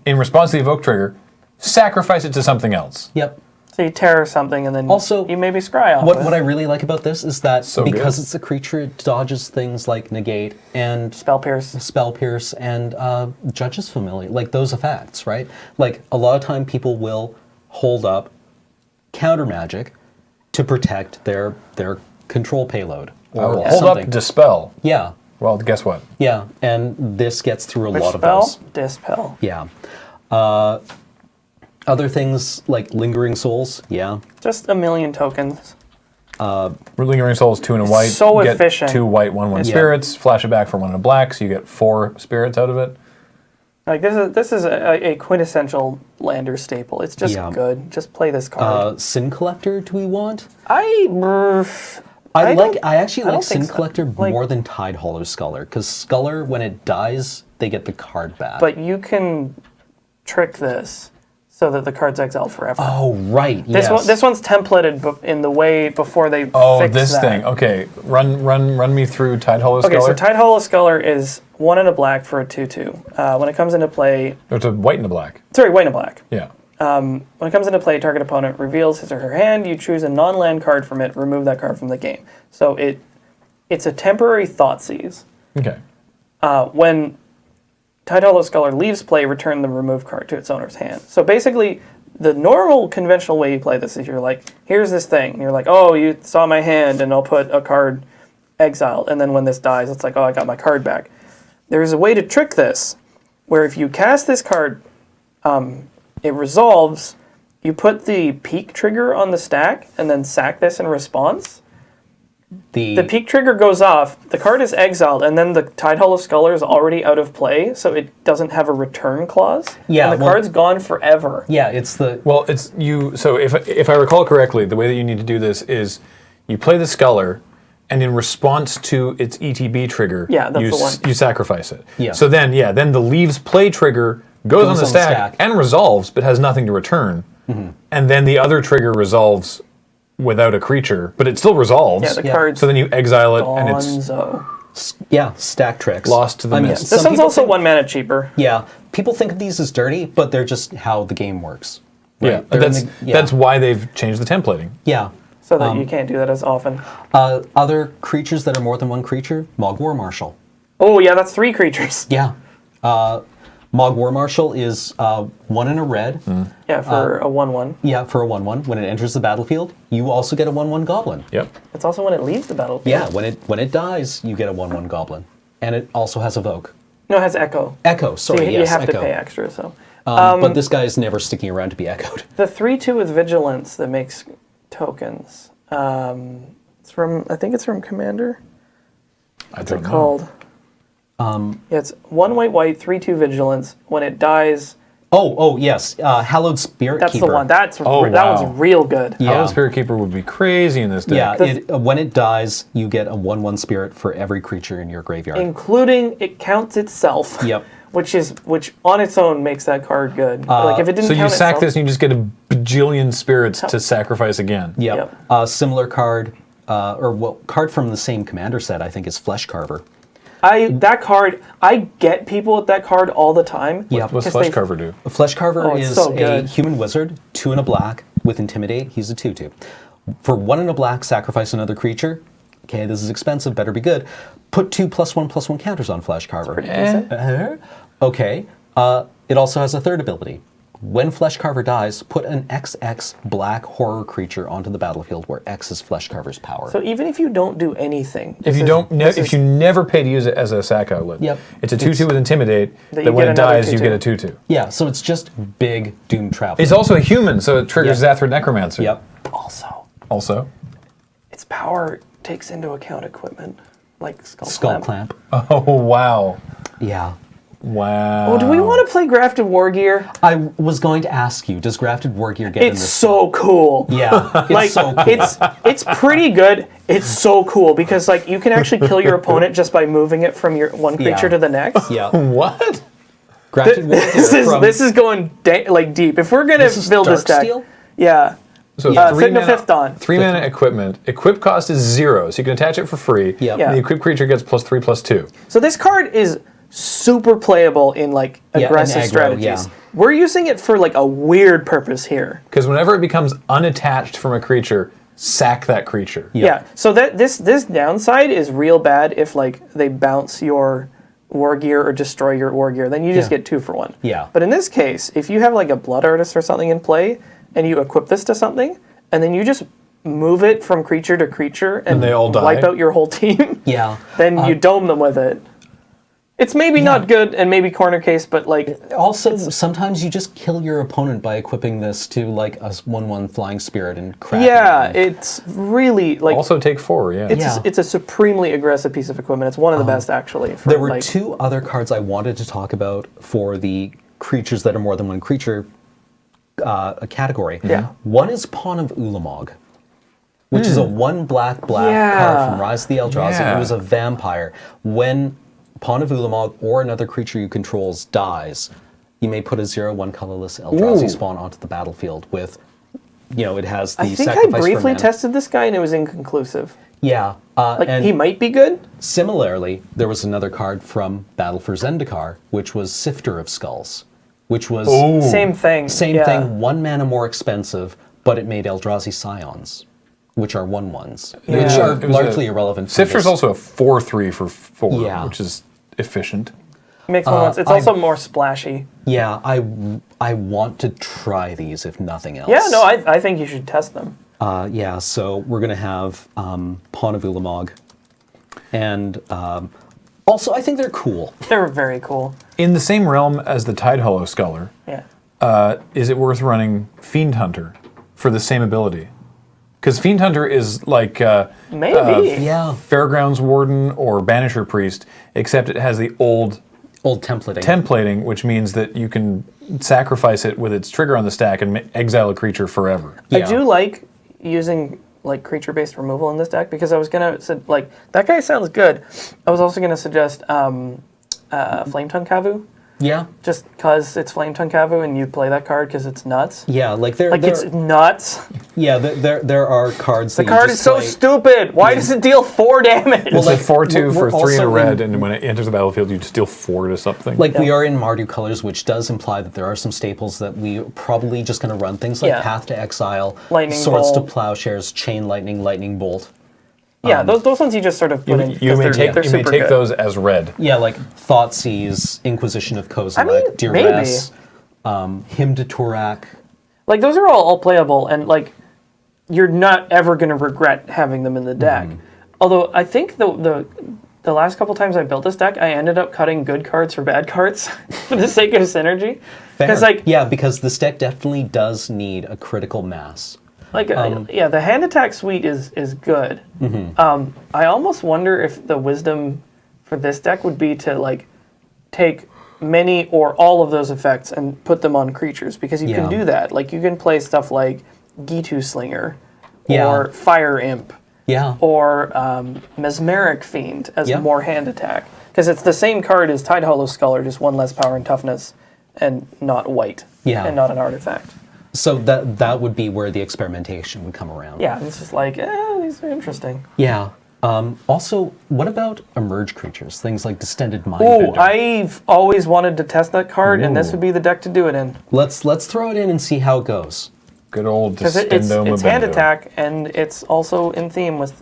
in response to the Evoke trigger, sacrifice it to something else. Yep. So you terror something, and then Also, you maybe scry off What it. I really like about this is that So because good. it's a creature, it dodges things like negate and Spell Pierce. spell pierce and judge's familiar, like those effects, right? Like a lot of time people will hold up counter magic to protect their control payload I or will hold something. up Dispel. Yeah, Well, guess what? yeah, and this gets through a Which lot of spell? those. Dispel. Yeah. Other things like lingering souls, yeah. Just a million tokens. Lingering Souls 2 and a white. so get efficient. 2 white, 1/1 Yeah. spirits. Flash it back for 1 and a black, so you get 4 spirits out of it. Like this is a quintessential Lander staple. It's just Yeah. good. Just play this card. Sin Collector, do we want? I I don't- actually I don't like Sin think so. Collector Like- more than Tidehollow Sculler, because Sculler, when it dies, they get the card back. but you can trick this so that the card's exiled forever. oh, right, This yes. this one's templated in the way before they Oh, fix this that. thing. Okay, run me through Tidehollow Okay, Sculler. so Tidehollow Sculler is 1 and a black for a 2/2. When it comes into play, It's a white and a black. sorry, white and a black. Yeah. When it comes into play, target opponent reveals his or her hand. You choose a non-land card from it. Remove that card from the game. So it's a temporary Thoughtseize. Okay. When Tidehollow Sculler leaves play, return the removed card to its owner's hand. So basically, the normal conventional way you play this is you're like, here's this thing. And you're like, oh, you saw my hand, and I'll put a card exiled. And then when this dies, it's like, oh, I got my card back. There's a way to trick this, where if you cast this card, it resolves, you put the peak trigger on the stack, and then sack this in response. The peak trigger goes off, the card is exiled, and then the Tidehollow Sculler is already out of play, so it doesn't have a return clause. Yeah, And the well- card's gone forever. Yeah, it's the... Well, it's you. So if I recall correctly, the way that you need to do this is you play the Sculler, and in response to its ETB trigger, Yeah, that's you the one. you sacrifice it. Yeah. So then the leaves play trigger goes on the stack and resolves, but has nothing to return. Mm-hmm. And then the other trigger resolves without a creature, but it still resolves. Yeah, the Yeah. card's So then you exile it, and it's gonzo. stack tricks. Lost to the mist. This some one's people also think- 1 mana cheaper. Yeah, people think of these as dirty, but they're just how the game works. Right? Yeah, They're in that's why they've changed the templating. Yeah. So that you can't do that as often. Other creatures that are more than one creature, Mogg War Marshal. Oh, yeah, that's 3 creatures. Yeah. Mogg War Marshal is 1 and a red. Yeah, for a 1/1. Yeah, for a 1/1. When it enters the battlefield, you also get a 1/1 goblin. Yep. It's also when it leaves the battlefield. Yeah, when it dies, you get a 1/1 goblin. And it also has Evoke. No, it has Echo. Echo, So sorry, you yes, have Echo. to pay extra, so. But this guy's never sticking around to be echoed. The 3/2 with Vigilance that makes tokens. It's from, I think it's from Commander. I don't know. Called. Yeah, it's 1 white, 3/2 Vigilance. When it dies, Oh, yes. Hallowed Spirit that's Keeper. the one. That wow. one's real good. Yeah. Hallowed Spirit Keeper would be crazy in this deck. Yeah, when it dies, you get a 1/1 spirit for every creature in your graveyard. Including it counts itself. Yep. Which on its own makes that card good. Like if it didn't So you count sack itself, this and you just get a bajillion spirits to sacrifice again. Yep. Similar card, card from the same commander set, I think, is Flesh Carver. that card, I get people with that card all the time. Yep. What's 'cause Flesh they- Carver do? A Flesh Carver Oh, it's is so a good. human wizard, 2 and a black, with Intimidate. He's a 2/2. For 1 and a black, sacrifice another creature. Okay, this is expensive, better be good. Put 2 +1/+1 counters on Flesh Carver. Pretty decent. Okay. It also has a third ability. When Flesh Carver dies, put an XX black horror creature onto the battlefield where X is Flesh Carver's power. So even if you don't do anything, If you never pay to use it as a sack outlet, Yep. it's a 2/2 with Intimidate. That That you when get it another dies, you 2/2. get a 2/2. yeah, so it's just big Doom Trap. It's also a human, so it triggers Yep. Zathra Necromancer. Yep. Also, its power takes into account equipment like Skull Skull Clamp. Clamp. oh wow, Yeah. wow. Oh, do we want to play Grafted War Gear? I was going to ask you, does Grafted War Gear get in It's this? so cool. Yeah, it's Like so cool. it's pretty good. It's so cool because like you can actually kill your opponent just by moving it from your one creature Yeah. to the next. yeah. What? Grafted War Gear This is going like deep. If we're gonna This is build this deck, Darksteel? yeah. So Signal Fifth Dawn. 3 mana equipment. Equip cost is 0, so you can attach it for free. Yep. Yeah. And the equipped creature gets +3/+2. So this card is super playable in like in aggressive aggro, strategies. yeah. We're using it for like a weird purpose here. Because whenever it becomes unattached from a creature, sack that creature. Yeah. So that this downside is real bad if like they bounce your war gear or destroy your war gear, then you just Yeah. get 2 for 1. Yeah. But in this case, if you have like a blood artist or something in play and you equip this to something and then you just move it from creature to creature and they all die? wipe out your whole team, Yeah. then you dome them with it. It's maybe not good and maybe corner case, but like Also, sometimes you just kill your opponent by equipping this to like a 1/1 flying spirit and crack. yeah, it. it's really like Also take 4, yeah. it's Yeah. it's a supremely aggressive piece of equipment. It's one of the best actually. For There were like, 2 other cards I wanted to talk about for the creatures that are more than one creature a category. Yeah. One is Pawn of Ulamog, which is a 1 black Yeah. card from Rise of the Eldrazi. Yeah. It was a vampire. When Pawn of Ulamog or another creature you controls dies, you may put a 0/1 colorless Eldrazi Ooh. spawn onto the battlefield with, it has the I think I sacrifice for briefly mana. tested this guy and it was inconclusive. Yeah. Like and he might be good. similarly, there was another card from Battle for Zendikar, which was Sifter of Skulls, which was Same thing. same yeah. thing, 1 mana more expensive, but it made Eldrazi Scions, which are 1/1s, which Yeah. are It was largely irrelevant. to Sifter's this. also a 4/3 for 4, Yeah. which is efficient. Makes one once. It's also more splashy. Yeah, I want to try these if nothing else. Yeah, no, I think you should test them. Yeah, so we're going to have Pawn of Ulamog. And also, I think they're cool. They're very cool. In the same realm as the Tide Hollow Sculler, Yeah. is it worth running Fiend Hunter for the same ability? Because Fiend Hunter is like Maybe. Yeah. Fairgrounds Warden or Banisher Priest, except it has the old Old templating. templating, which means that you can sacrifice it with its trigger on the stack and exile a creature forever. I Yeah. do like using like creature-based removal in this deck because I was gonna like that guy sounds good. I was also gonna suggest Flame Tongue Kavu Yeah. Just because it's Flame Tongue Kavu and you play that card because it's nuts. Yeah, like there, It's nuts. yeah, there are cards. The card is so stupid. Why does it deal 4 damage? It's a 4/2 for 3 in a also red, and when it enters the battlefield, you just deal 4 to something. Like we are in Mardu colors, which does imply that there are some staples that we're probably just going to run things like Path to Exile, Lightning Swords Bolt. to Plowshares, Chain Lightning, Lightning Bolt. Yeah, those ones you just sort of put in you because may they're take super good. those as red. Yeah, like Thoughtseize, Inquisition of Kozilek, I mean, Duress, Hymn to Turak. Like those are all playable, and like you're not ever going to regret having them in the deck. Although I think the last couple times I built this deck, I ended up cutting good cards for bad cards for the sake of synergy. Because because this deck definitely does need a critical mass. the hand attack suite is good. I almost wonder if the wisdom for this deck would be to like take many or all of those effects and put them on creatures, because you can do that. Like you can play stuff like Gitu Slinger or Fire Imp or Mesmeric Fiend as more hand attack, because it's the same card as Tide Hollow Sculler, just 1 less power and toughness and not white and not an artifact. So that would be where the experimentation would come around. Yeah, it's just like, these are interesting. Yeah. Also, what about emerge creatures? Things like Distended Mindbender. I've always wanted to test that card, and this would be the deck to do it in. Let's throw it in and see how it goes. Good old Because Distendo it's hand attack, and it's also in theme with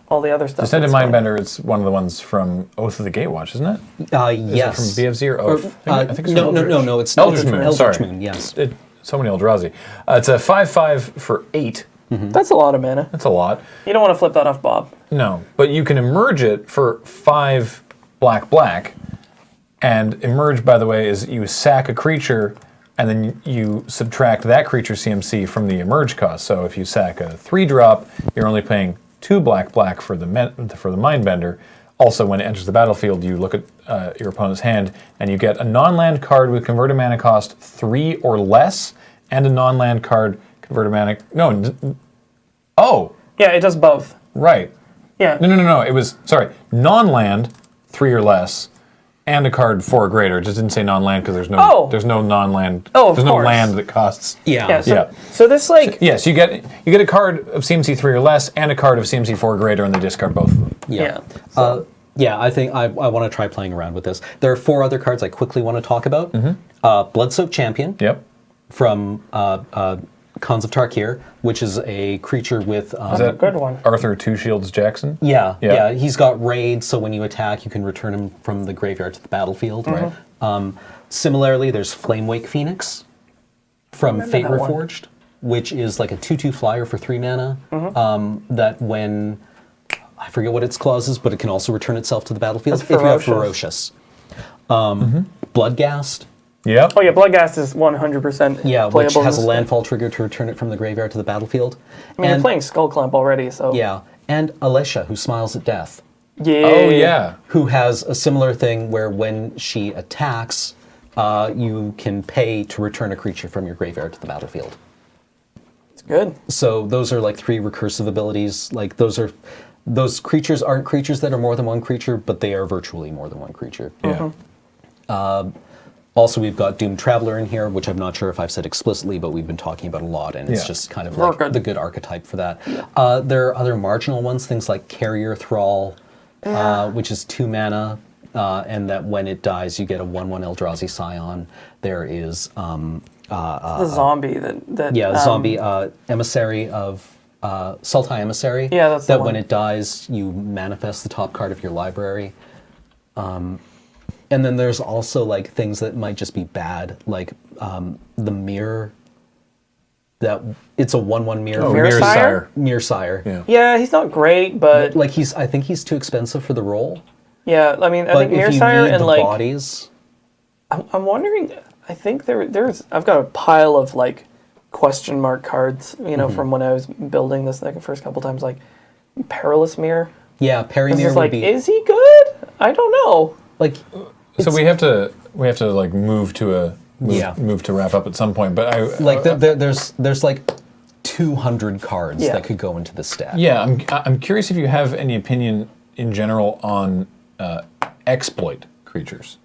all the other stuff. Distended Mindbender, it's one of the ones from Oath of the Gatewatch, isn't it? Yes. Is it from BFZ or Oath? I think it's no, from no, it's Eldritch Moon. Eldritch Moon, yes. So many Eldrazi. It's a 5/5 for 8. That's a lot of mana. That's a lot. You don't want to flip that off Bob. No, but you can emerge it for 5 black. And emerge, by the way, is you sack a creature, and then you subtract that creature's CMC from the emerge cost. So if you sack a 3-drop, you're only paying 2 black for the Mindbender. Also, when it enters the battlefield, you look at your opponent's hand, and you get a non-land card with converted mana cost 3 or less, and a non-land card converted mana. Yeah, it does both. Right. Yeah. No. It was non-land 3 or less, and a card 4 or greater. It just didn't say non-land because there's no non-land. Of there's course. no land that costs. Yeah. So this Yes, you get a card of CMC 3 or less, and a card of CMC 4 or greater, and they discard both of them. Yeah. I think I want to try playing around with this. There are 4 other cards I quickly want to talk about. Bloodsoaked Champion. Yep. From Khans of Tarkir, which is a creature with... is that a good one. Arthur Two Shields Jackson? Yeah. He's got raid, so when you attack, you can return him from the graveyard to the battlefield. Right. Similarly, there's Flamewake Phoenix from Fate Reforged, which is like a 2/2 flyer for 3 mana. That when... I forget what its clause is, but it can also return itself to the battlefield if you have Ferocious. Bloodghast. Yep. Oh yeah, Bloodghast is 100% playable. Which has a landfall trigger to return it from the graveyard to the battlefield. I mean, you're playing Skullclamp already, so... Yeah, and Alesha, who smiles at death. Yeah. Oh yeah. Who has a similar thing where when she attacks, you can pay to return a creature from your graveyard to the battlefield. It's good. So those are like 3 recursive abilities. Like those creatures aren't creatures that are more than one creature, but they are virtually more than one creature. Yeah. Also, we've got Doomed Traveler in here, which I'm not sure if I've said explicitly, but we've been talking about a lot, and it's just kind of like the good archetype for that. There are other marginal ones, things like Carrier Thrall, which is 2 mana, and that when it dies, you get a 1/1 Eldrazi Scion. There is... the zombie that zombie Emissary of... Sultai Emissary. Yeah, that's the one. When it dies, you manifest the top card of your library. And then there's also like things that might just be bad, like the Mirror. That it's a 1/1 Mirror. Mirror Mirror. Yeah, he's not great, but like I think he's too expensive for the role. Yeah, I mean, I think Mirror and the like bodies. I'm wondering. I think there's. I've got a pile of like question mark cards, from when I was building this like the first couple times, like Perilous Mirror. Yeah, Mirror would be. Is he good? I don't know. Like, so we have to like move to wrap up at some point. But there's like 200 cards that could go into this stack. Yeah, I'm curious if you have any opinion in general on exploit creatures.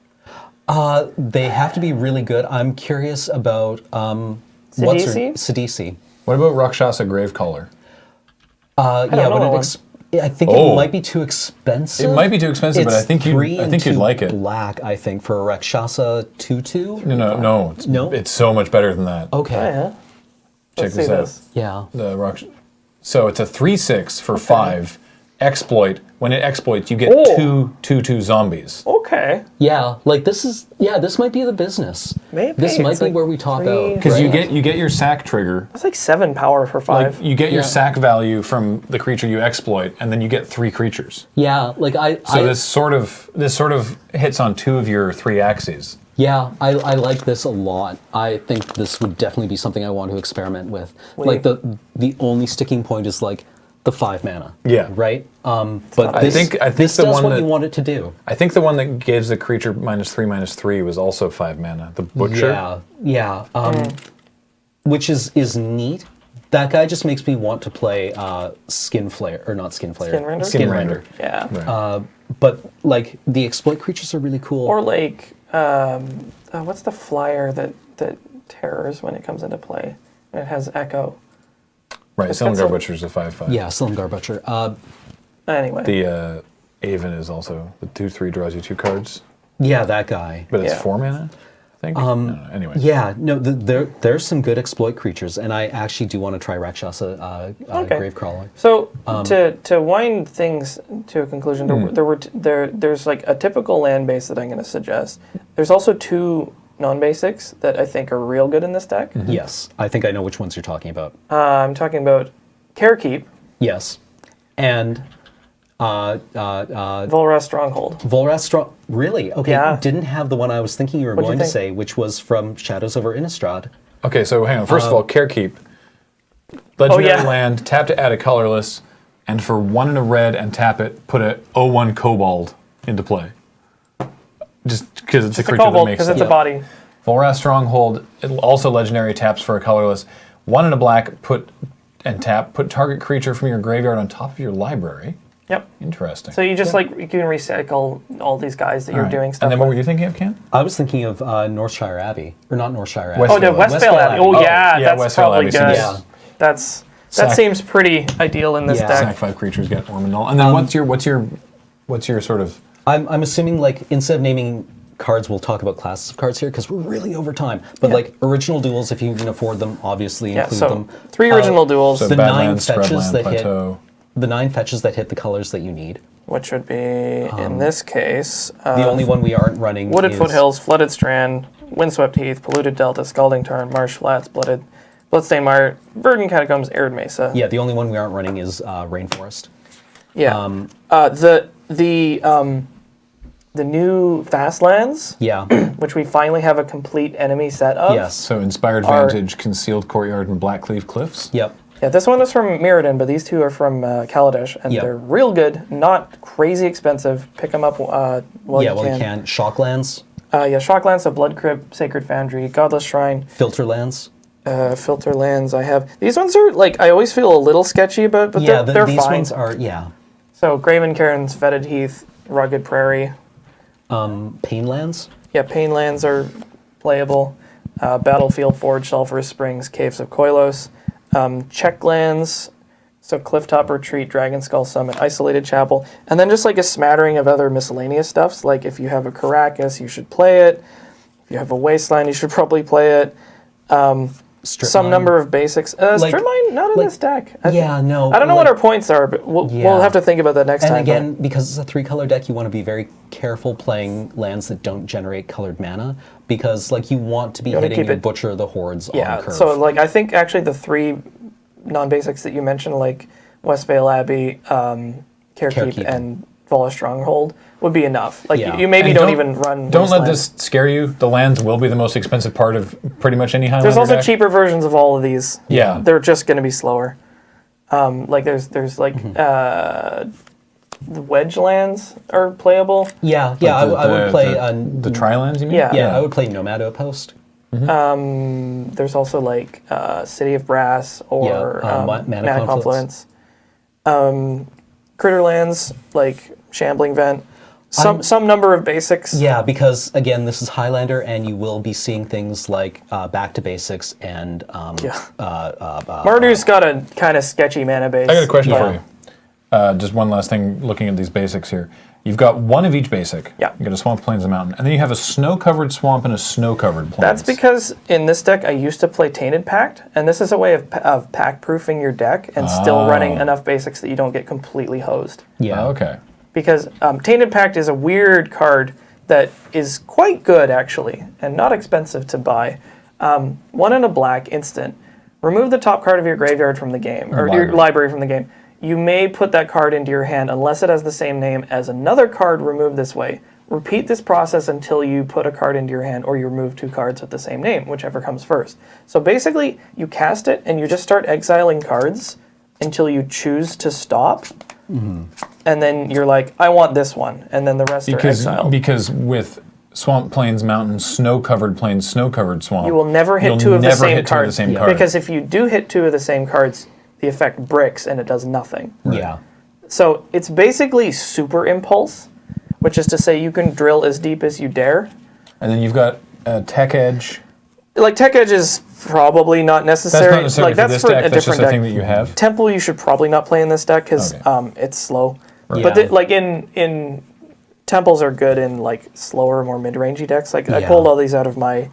They have to be really good. I'm curious about Sidisi. What about Rakshasa Gravecaller? I think it might be too expensive. It might be too expensive, but I think you'd like it. Black, I think, for a Rakshasa 2/2. No. It's so much better than that. Okay. Oh, yeah. Check this out. Yeah. So it's a 3/6 for 5 exploit. When it exploits, you get 2/2 zombies. Okay. Yeah, this might be the business. Maybe. This might be where we top out. Because you get your sack trigger. It's like 7 power for 5. Like you get your sack value from the creature you exploit, and then you get 3 creatures. Yeah, this sort of hits on 2 of your 3 axes. Yeah, I like this a lot. I think this would definitely be something I want to experiment with. Like the only sticking point is like the 5 mana. Yeah. Right? But I think this the does one what that you want it to do. I think the one that gives the creature -3/-3 was also 5 mana. The Butcher. Yeah. Which is neat. That guy just makes me want to play Skin Render. Skin Render. Yeah. Right. But like the exploit creatures are really cool. Or like, what's the flyer that terrors when it comes into play? It has Echo. Right, Silumgar Butcher's a 5/5. Yeah, Silumgar Butcher. Anyway. The Aven is also the 2/3 draws you 2 cards. Yeah, that guy. But it's 4 mana, I think. Anyway. Yeah, no, there's some good exploit creatures, and I actually do want to try Rakshasa Gravecrawler. So to wind things to a conclusion, there's like a typical land base that I'm going to suggest. There's also 2 non-basics that I think are real good in this deck. Mm-hmm. Yes, I think I know which ones you're talking about. I'm talking about Carekeep. Yes, and Volrath Stronghold. Volrath Strong. Really? Okay. Yeah. Didn't have the one I was thinking you were going to say, which was from Shadows over Innistrad. Okay, so hang on. First of all, Carekeep. Legendary land, tap to add a colorless, and for 1 and a red and tap it, put a 0/1 Kobold into play. Just because it's a creature that makes because it's a body. Volrath Stronghold, also legendary, taps for a colorless. 1 and a black, put target creature from your graveyard on top of your library. Yep. Interesting. So you just you can recycle all these guys that you're doing stuff And then what with. were you thinking of, Ken? I was thinking of Northshire Abbey, or not Northshire Abbey. Westphale Abbey. Oh yeah, that's Westphale probably Abbey good. seems- That seems pretty ideal in this deck. Sack 5 creatures get Orm and Null. And then what's your sort of... I'm assuming instead of naming cards, we'll talk about classes of cards here because we're really over time. But original duels, if you can afford them, obviously include them. 3 original duels. So the 9 Badlands, fetches Scrubland, that Plateau. hit. The 9 fetches that hit the colors that you need. Which would be, in this case... the only one we aren't running Wooded is... Foothills, Flooded Strand, Windswept Heath, Polluted Delta, Scalding Tarn, Marsh Flats, Bloodstained Mire, Verdant Catacombs, Arid Mesa. Yeah, the only one we aren't running is Rainforest. Yeah. The new Fastlands, which we finally have a complete enemy set of. Yes. So Inspired Vantage, Concealed Courtyard, and Blackcleave Cliffs. Yep. Yeah, this one is from Mirrodin, but these 2 are from Kaladesh, and they're real good, not crazy expensive. Pick them up while you can. Shocklands. Shocklands, so Blood Crypt, Sacred Foundry, Godless Shrine. Filterlands. Filterlands I have. These ones are, I always feel a little sketchy about, but they're these fine. ones are, So Graven Cairns, Fetid Heath, Rugged Prairie. Painlands? Yeah, Painlands are playable. Battlefield Forge, Sulphurous Springs, Caves of Koilos. Checklands, so Clifftop Retreat, Dragon Skull Summit, Isolated Chapel, and then just a smattering of other miscellaneous stuffs. Like if you have a Caracas, you should play it. If you have a Wasteland, you should probably play it. Some number of basics. Stripmine, not in this deck. I don't know what our points are, but we'll have to think about that next time. And again, because it's a 3-color deck, you want to be very careful playing lands that don't generate colored mana, because you want to be hitting your Butcher of the Hordes on curve. So I think actually the 3 non-basics that you mentioned, like Westvale Abbey, Carekeep, and Volrath Stronghold, would be enough. You maybe don't even run. Don't let this scare you. The lands will be the most expensive part of pretty much any Highlander There's also deck. cheaper versions of all of these. Yeah. They're just going to be slower. There's the Wedge lands are playable. I would play... the Tri-lands, you mean? Yeah, I would play Nomad Outpost. There's also City of Brass or Mana Confluence. Critter lands like Shambling Vent. some number of basics. Yeah, because again, this is Highlander, and you will be seeing things like back to basics and Mardu's got a kind of sketchy mana base. I got a question for you. Just one last thing, looking at these basics here. You've got one of each basic. Yeah. You've got a swamp, plains, and mountain. And then you have a snow-covered swamp and a snow-covered plains. That's because in this deck I used to play Tainted Pact, and this is a way of pack-proofing your deck and still running enough basics that you don't get completely hosed. Yeah. Okay. Because Tainted Pact is a weird card that is quite good, actually, and not expensive to buy. 1 and a black, instant. Remove the top card of your graveyard from the game, or your library from the game. You may put that card into your hand unless it has the same name as another card removed this way. Repeat this process until you put a card into your hand or you remove 2 cards with the same name, whichever comes first. So basically, you cast it and you just start exiling cards until you choose to stop. And then you're like, I want this one. And then the rest are exiled. Because with swamp, plains, mountain, snow-covered plains, snow-covered swamp, you will never hit 2 of the same cards. Because if you do hit 2 of the same cards, the effect bricks and it does nothing. Yeah. So it's basically super impulse, which is to say you can drill as deep as you dare. And then you've got Tech Edge. Like Tech Edge is probably not necessary. That's not necessarily for this deck. That's just a thing that you have. Temple you should probably not play in this deck because it's slow. Right. But like in Temples are good in like slower, more mid-rangey decks. Like I pulled all these out of my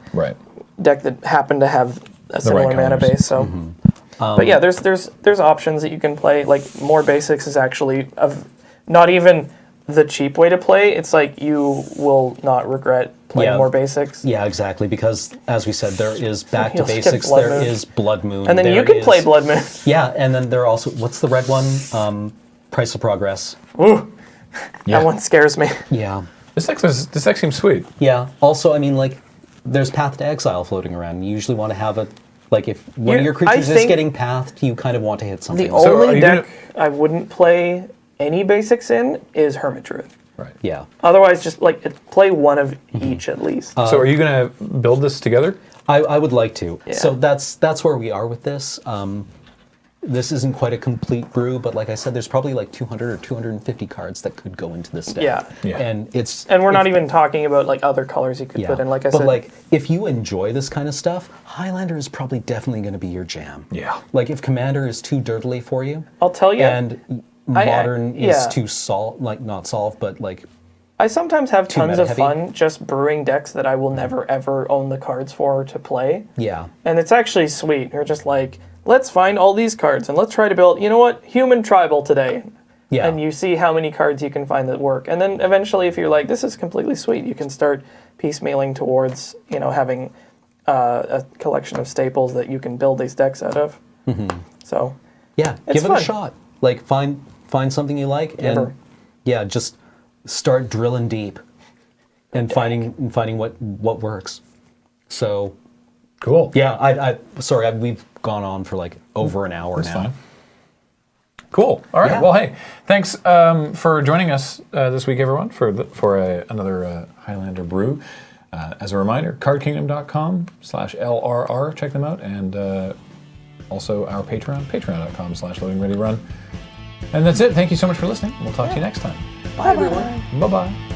deck that happened to have a similar mana base. So. But yeah, there's options that you can play. Like more basics is actually not even the cheap way to play. It's like you will not regret playing more basics. Yeah, exactly. Because as we said, there is back to basics. There is Blood Moon, and then you can play Blood Moon. Yeah, and then there are also what's the red one? Price of Progress. Ooh, that one scares me. Yeah. This deck seems sweet. Yeah. Also, I mean, like, there's Path to Exile floating around. You usually want to have a like if one of your creatures is getting pathed, you kind of want to hit something. The only deck I wouldn't play any basics in is Hermit Druid. Right. Yeah. Otherwise, just like play one of each at least. So are you going to build this together? I would like to. Yeah. So that's where we are with this. This isn't quite a complete brew, but like I said, there's probably like 200 or 250 cards that could go into this deck. Yeah. And we're not even talking about like other colors you could put in. Like I said, but like if you enjoy this kind of stuff, Highlander is probably definitely going to be your jam. Yeah. Like if Commander is too dirtily for you, I'll tell you. And Modern is too not solve, but like. I sometimes have tons of fun just brewing decks that I will never ever own the cards for to play. Yeah. And it's actually sweet. You're just like, let's find all these cards and let's try to build, you know what, human tribal today. Yeah. And you see how many cards you can find that work. And then eventually if you're like, this is completely sweet, you can start piecemealing towards, you know, having a collection of staples that you can build these decks out of. Mm-hmm. So. Yeah, give it a shot. Like find something you like and just start drilling deep and finding what works. So cool. Yeah, sorry, we've gone on for like over an hour now. Fine. Cool. All right. Yeah. Well, hey, thanks for joining us this week, everyone, for another Highlander brew. As a reminder, cardkingdom.com/LRR. Check them out, and also our Patreon, patreon.com/LoadingReadyRun. And that's it. Thank you so much for listening. We'll talk to you next time. Bye, everyone. Bye-bye.